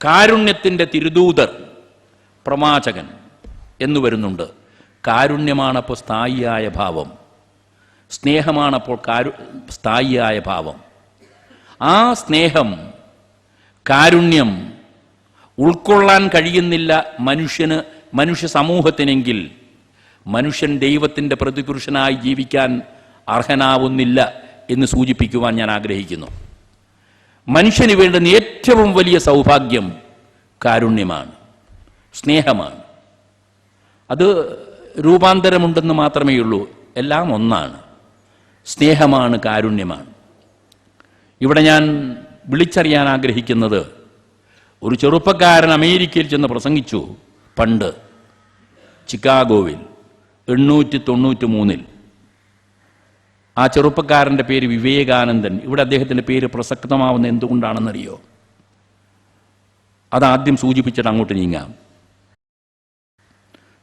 S1: കാരുണ്യത്തിൻ്റെ തിരുദൂതർ പ്രവാചകൻ എന്ന് വരുന്നുണ്ട്. കാരുണ്യമാണപ്പോൾ സ്ഥായിയായ ഭാവം, സ്നേഹമാണപ്പോൾ സ്ഥായിയായ ഭാവം. ആ സ്നേഹം, കാരുണ്യം ഉൾക്കൊള്ളാൻ കഴിയുന്നില്ല മനുഷ്യ സമൂഹത്തിനെങ്കിൽ മനുഷ്യൻ ദൈവത്തിൻ്റെ പ്രതിപുരുഷനായി ജീവിക്കാൻ അർഹനാവുന്നില്ല എന്ന് സൂചിപ്പിക്കുവാൻ ഞാൻ ആഗ്രഹിക്കുന്നു. മനുഷ്യന് വേണ്ടുന്ന ഏറ്റവും വലിയ സൗഭാഗ്യം കാരുണ്യമാണ്, സ്നേഹമാണ്. അത് രൂപാന്തരമുണ്ടെന്ന് മാത്രമേ ഉള്ളൂ, എല്ലാം ഒന്നാണ്. സ്നേഹമാണ്, കാരുണ്യമാണ്. ഇവിടെ ഞാൻ വിളിച്ചറിയാൻ ആഗ്രഹിക്കുന്നത്, ഒരു ചെറുപ്പക്കാരൻ അമേരിക്കയിൽ ചെന്ന് പ്രസംഗിച്ചു പണ്ട്, ചിക്കാഗോവിൽ 893. ആ ചെറുപ്പക്കാരൻ്റെ പേര് വിവേകാനന്ദൻ. ഇവിടെ അദ്ദേഹത്തിൻ്റെ പേര് പ്രസക്തമാവുന്ന എന്തുകൊണ്ടാണെന്നറിയോ? അതാദ്യം സൂചിപ്പിച്ചിട്ട് അങ്ങോട്ട് നീങ്ങാം.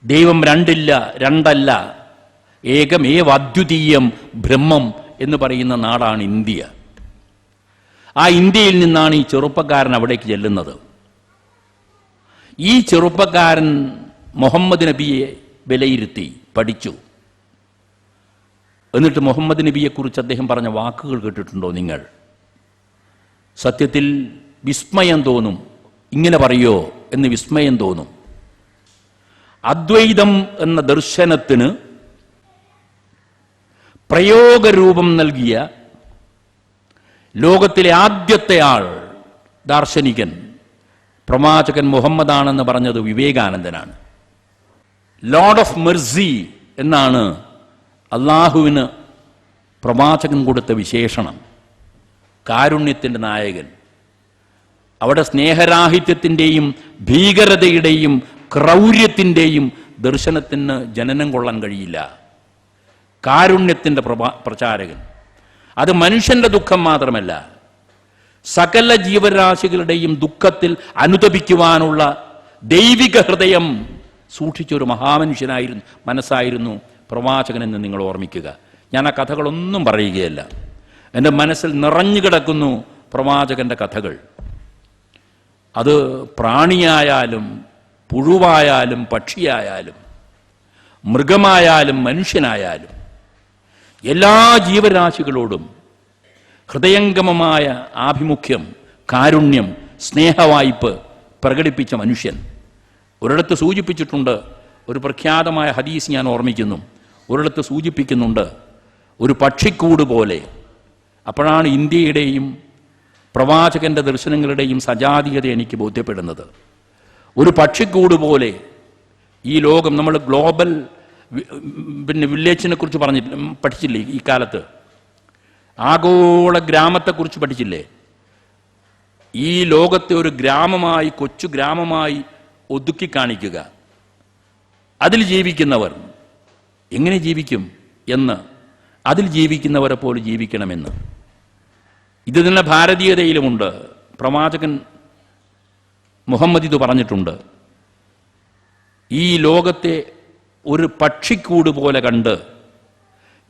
S1: ദൈവം രണ്ടല്ല, ഏകമേവ അദ്വിതീയം ബ്രഹ്മം എന്ന് പറയുന്ന നാടാണ് ഇന്ത്യ. ആ ഇന്ത്യയിൽ നിന്നാണ് ഈ ചെറുപ്പക്കാരൻ അവിടേക്ക് ചെല്ലുന്നത്. ഈ ചെറുപ്പക്കാരൻ മുഹമ്മദ് നബിയെ വിലയിരുത്തി പഠിച്ചു. എന്നിട്ട് മുഹമ്മദ് നബിയെക്കുറിച്ച് അദ്ദേഹം പറഞ്ഞ വാക്കുകൾ കേട്ടിട്ടുണ്ടോ നിങ്ങൾ? സത്യത്തിൽ വിസ്മയം തോന്നും. ഇങ്ങനെ പറയോ എന്ന് വിസ്മയം തോന്നും. അദ്വൈതം എന്ന ദർശനത്തിന് പ്രയോഗരൂപം നൽകിയ ലോകത്തിലെ ആദ്യത്തെ ആൾ, ദാർശനികൻ, പ്രവാചകൻ മുഹമ്മദാണെന്ന് പറഞ്ഞത് വിവേകാനന്ദനാണ്. ലോർഡ് ഓഫ് മെർസി എന്നാണ് അള്ളാഹുവിന് പ്രവാചകൻ കൊടുത്ത വിശേഷണം. കാരുണ്യത്തിൻ്റെ നായകൻ. അവിടെ സ്നേഹരാഹിത്യത്തിൻ്റെയും ഭീകരതയുടെയും ക്രൗര്യത്തിൻ്റെയും ദർശനത്തിന് ജനനം കൊള്ളാൻ കഴിയില്ല. കാരുണ്യത്തിൻ്റെ പ്രചാരകൻ. അത് മനുഷ്യൻ്റെ ദുഃഖം മാത്രമല്ല, സകല ജീവരാശികളുടെയും ദുഃഖത്തിൽ അനുതപിക്കുവാനുള്ള ദൈവിക ഹൃദയം സൂക്ഷിച്ചൊരു മഹാമനുഷ്യനായിരുന്നു, മനസ്സായിരുന്നു പ്രവാചകനെന്ന് നിങ്ങൾ ഓർമ്മിക്കുക. ഞാൻ ആ കഥകളൊന്നും പറയുകയല്ല. എൻ്റെ മനസ്സിൽ നിറഞ്ഞു കിടക്കുന്നു പ്രവാചകൻ്റെ കഥകൾ. അത് പ്രാണിയായാലും പുഴുവായാലും പക്ഷിയായാലും മൃഗമായാലും മനുഷ്യനായാലും എല്ലാ ജീവരാശികളോടും ഹൃദയംഗമമായ ആഭിമുഖ്യം, കാരുണ്യം, സ്നേഹവായ്പ് പ്രകടിപ്പിച്ച മനുഷ്യൻ. ഒരിടത്ത് സൂചിപ്പിച്ചിട്ടുണ്ട്, ഒരു പ്രഖ്യാതമായ ഹദീസ് ഞാൻ ഓർമ്മിക്കുന്നു. ഒരിടത്ത് സൂചിപ്പിക്കുന്നുണ്ട്, ഒരു പക്ഷിക്കൂട് പോലെ. അപ്പോഴാണ് ഇന്ത്യയുടെയും പ്രവാചകന്റെ ദർശനങ്ങളുടെയും സജാതീയത എനിക്ക് ബോധ്യപ്പെടുന്നത്. ഒരു പക്ഷിക്കൂട് പോലെ ഈ ലോകം, നമ്മൾ ഗ്ലോബൽ വില്ലേജിനെ കുറിച്ച് പഠിച്ചില്ലേ ഈ കാലത്ത്? ആഗോള ഗ്രാമത്തെക്കുറിച്ച് പഠിച്ചില്ലേ? ഈ ലോകത്തെ ഒരു ഗ്രാമമായി, കൊച്ചു ഗ്രാമമായി ഒതുക്കി കാണിക്കുക. അതിൽ ജീവിക്കുന്നവർ എങ്ങനെ ജീവിക്കും എന്ന്, അതിൽ ജീവിക്കുന്നവരെ പോലെ ജീവിക്കണമെന്ന്. ഇത് തന്നെ ഭാരതീയതയിലുമുണ്ട്. പ്രവാചകൻ മുഹമ്മദ് ഇത് പറഞ്ഞിട്ടുണ്ട്. ഈ ലോകത്തെ ഒരു പക്ഷിക്കൂട് പോലെ കണ്ട്,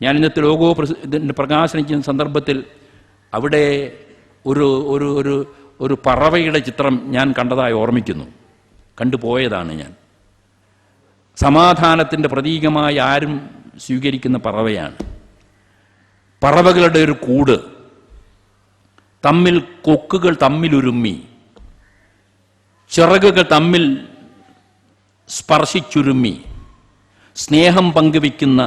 S1: ഞാൻ ഇന്നത്തെ ഇതിൻ്റെ പ്രകാശനം ചെയ്യുന്ന സന്ദർഭത്തിൽ അവിടെ ഒരു ഒരു ഒരു ഒരു പറവയുടെ ചിത്രം ഞാൻ കണ്ടതായി ഓർമ്മിക്കുന്നു. കണ്ടുപോയതാണ് ഞാൻ. സമാധാനത്തിൻ്റെ പ്രതീകമായി ആരും സ്വീകരിക്കുന്ന പറവയാണ്. പറവകളുടെ ഒരു കൂട്, തമ്മിൽ കൊക്കുകൾ തമ്മിലുരുമ്മി, ചിറകുകൾ തമ്മിൽ സ്പർശിച്ചുരുമ്മി, സ്നേഹം പങ്കുവയ്ക്കുന്ന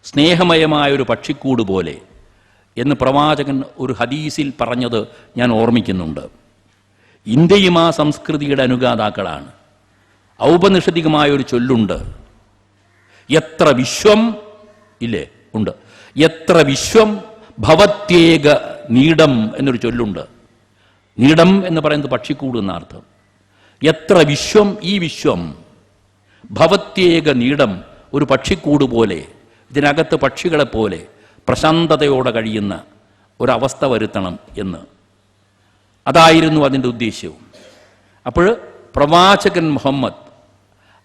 S1: സ്നേഹമയമായ ഒരു പക്ഷിക്കൂട് പോലെ എന്ന് പ്രവാചകൻ ഒരു ഹദീസിൽ പറഞ്ഞത് ഞാൻ ഓർമ്മിക്കുന്നുണ്ട്. ഇന്ത്യയും ആ സംസ്കൃതിയുടെ അനുഗാതാക്കളാണ്. ഔപനിഷദികമായ ഒരു ചൊല്ലുണ്ട്, എത്ര വിശ്വം, ഇല്ലേ, ഉണ്ട്, എത്ര വിശ്വം ഭവത്യേക നീടം എന്നൊരു ചൊല്ലുണ്ട്. നീടം എന്ന് പറയുന്നത് പക്ഷിക്കൂട് എന്ന അർത്ഥം. എത്ര വിശ്വം, ഈ വിശ്വം, ഭവത്യേക നീടം, ഒരു പക്ഷിക്കൂട് പോലെ, ഇതിനകത്ത് പക്ഷികളെപ്പോലെ പ്രശാന്തതയോടെ കഴിയുന്ന ഒരവസ്ഥ വരുത്തണം എന്ന്. അതായിരുന്നു അതിൻ്റെ ഉദ്ദേശ്യവും. അപ്പോൾ പ്രവാചകൻ മുഹമ്മദ്,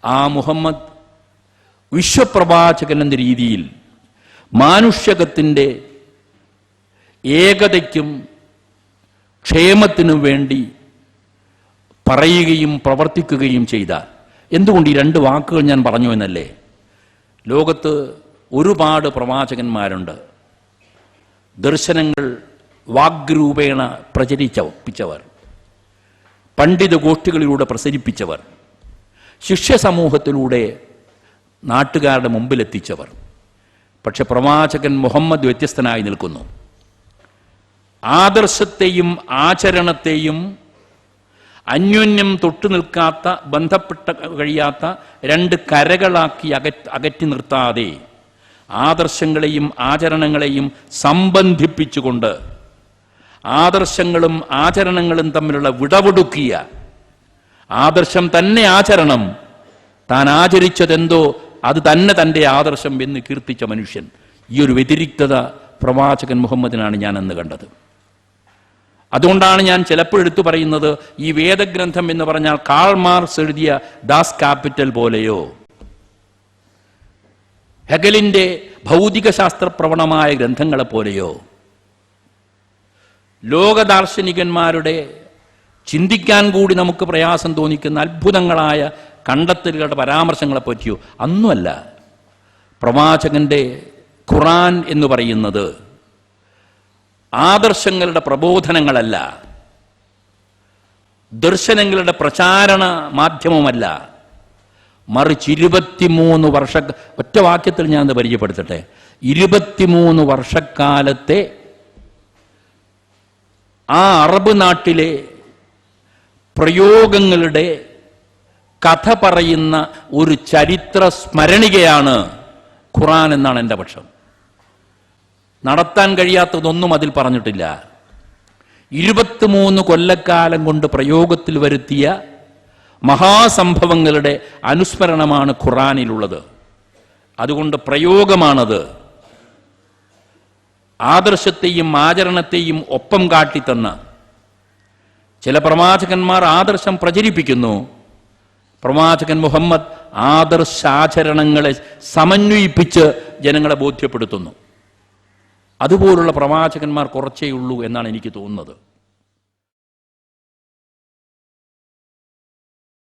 S1: ആ മുഹമ്മദ് വിശ്വപ്രവാചകൻ എന്ന രീതിയിൽ മാനുഷ്യകത്തിൻ്റെ ഏകതയ്ക്കും ക്ഷേമത്തിനും വേണ്ടി പറയുകയും പ്രവർത്തിക്കുകയും ചെയ്താൽ, എന്തുകൊണ്ട് ഈ രണ്ട് വാക്കുകൾ ഞാൻ പറഞ്ഞു എന്നല്ലേ? ലോകത്ത് ഒരുപാട് പ്രവാചകന്മാരുണ്ട്. ദർശനങ്ങൾ വാഗ്രൂപേണ പ്രചരിപ്പിച്ചവർ, പണ്ഡിത ഗോഷ്ഠികളിലൂടെ പ്രസരിപ്പിച്ചവർ, ശിഷ്യ സമൂഹത്തിലൂടെ നാട്ടുകാരുടെ മുമ്പിലെത്തിച്ചവർ. പക്ഷെ പ്രവാചകൻ മുഹമ്മദ് വ്യത്യസ്തനായി നിൽക്കുന്നു. ആദർശത്തെയും ആചരണത്തെയും അന്യോന്യം തൊട്ടു നിൽക്കാത്ത, ബന്ധപ്പെട്ട കഴിയാത്ത രണ്ട് കരകളാക്കി അകറ്റി നിർത്താതെ ആദർശങ്ങളെയും ആചരണങ്ങളെയും സംബന്ധിപ്പിച്ചുകൊണ്ട് ആദർശങ്ങളും ആചരണങ്ങളും തമ്മിലുള്ള വിടവൊടുക്കിയ, ആദർശം തന്നെ ആചരണം, താൻ ആചരിച്ചതെന്തോ അത് തന്നെ തൻ്റെ ആദർശം എന്ന് കീർത്തിച്ച മനുഷ്യൻ. ഈ ഒരു വ്യതിരിക്തത പ്രവാചകൻ മുഹമ്മദിനാണ് ഞാൻ അന്ന് കണ്ടത്. അതുകൊണ്ടാണ് ഞാൻ ചിലപ്പോൾ എടുത്തു പറയുന്നത്, ഈ വേദഗ്രന്ഥം എന്ന് പറഞ്ഞാൽ കാൾ മാർക്സ് എഴുതിയ ദാസ് കാപ്പിറ്റൽ പോലെയോ, ഹെഗലിൻ്റെ ഭൗതികശാസ്ത്രപ്രവണമായ ഗ്രന്ഥങ്ങളെപ്പോലെയോ, ലോകദാർശനികന്മാരുടെ ചിന്തിക്കാൻ കൂടി നമുക്ക് പ്രയാസം തോന്നിക്കുന്ന അത്ഭുതങ്ങളായ കണ്ടെത്തലുകളുടെ പരാമർശങ്ങളെ പറ്റിയോ അന്നുമല്ല. പ്രവാചകന്റെ ഖുർആൻ എന്ന് പറയുന്നത് ആദർശങ്ങളുടെ പ്രബോധനങ്ങളല്ല, ദർശനങ്ങളുടെ പ്രചാരണ മാധ്യമമല്ല, മറിച്ച് 23 വർഷ, ഒറ്റ വാക്യത്തിൽ ഞാൻ അത് പരിചയപ്പെടുത്തട്ടെ, 23 വർഷക്കാലത്തെ ആ അറബ് നാട്ടിലെ പ്രയോഗങ്ങളുടെ കഥ പറയുന്ന ഒരു ചരിത്ര സ്മരണികയാണ് ഖുർആൻ എന്നാണ് എൻ്റെ പക്ഷം. നടത്താൻ കഴിയാത്തതൊന്നും അതിൽ പറഞ്ഞിട്ടില്ല. 23 കൊല്ലക്കാലം കൊണ്ട് പ്രയോഗത്തിൽ വരുത്തിയ മഹാസംഭവങ്ങളുടെ അനുസ്മരണമാണ് ഖുർആനിലുള്ളത്. അതുകൊണ്ട് പ്രയോഗമാണത്. ആദർശത്തെയും ആചരണത്തെയും ഒപ്പം കാട്ടിത്തന്ന ചില പ്രവാചകന്മാർ ആദർശം പ്രചരിപ്പിക്കുന്നു. പ്രവാചകൻ മുഹമ്മദ് ആദർശാചരണങ്ങളെ സമന്വയിപ്പിച്ച് ജനങ്ങളെ ബോധ്യപ്പെടുത്തുന്നു. അതുപോലുള്ള പ്രവാചകന്മാർ കുറച്ചേ ഉള്ളൂ എന്നാണ് എനിക്ക് തോന്നുന്നത്.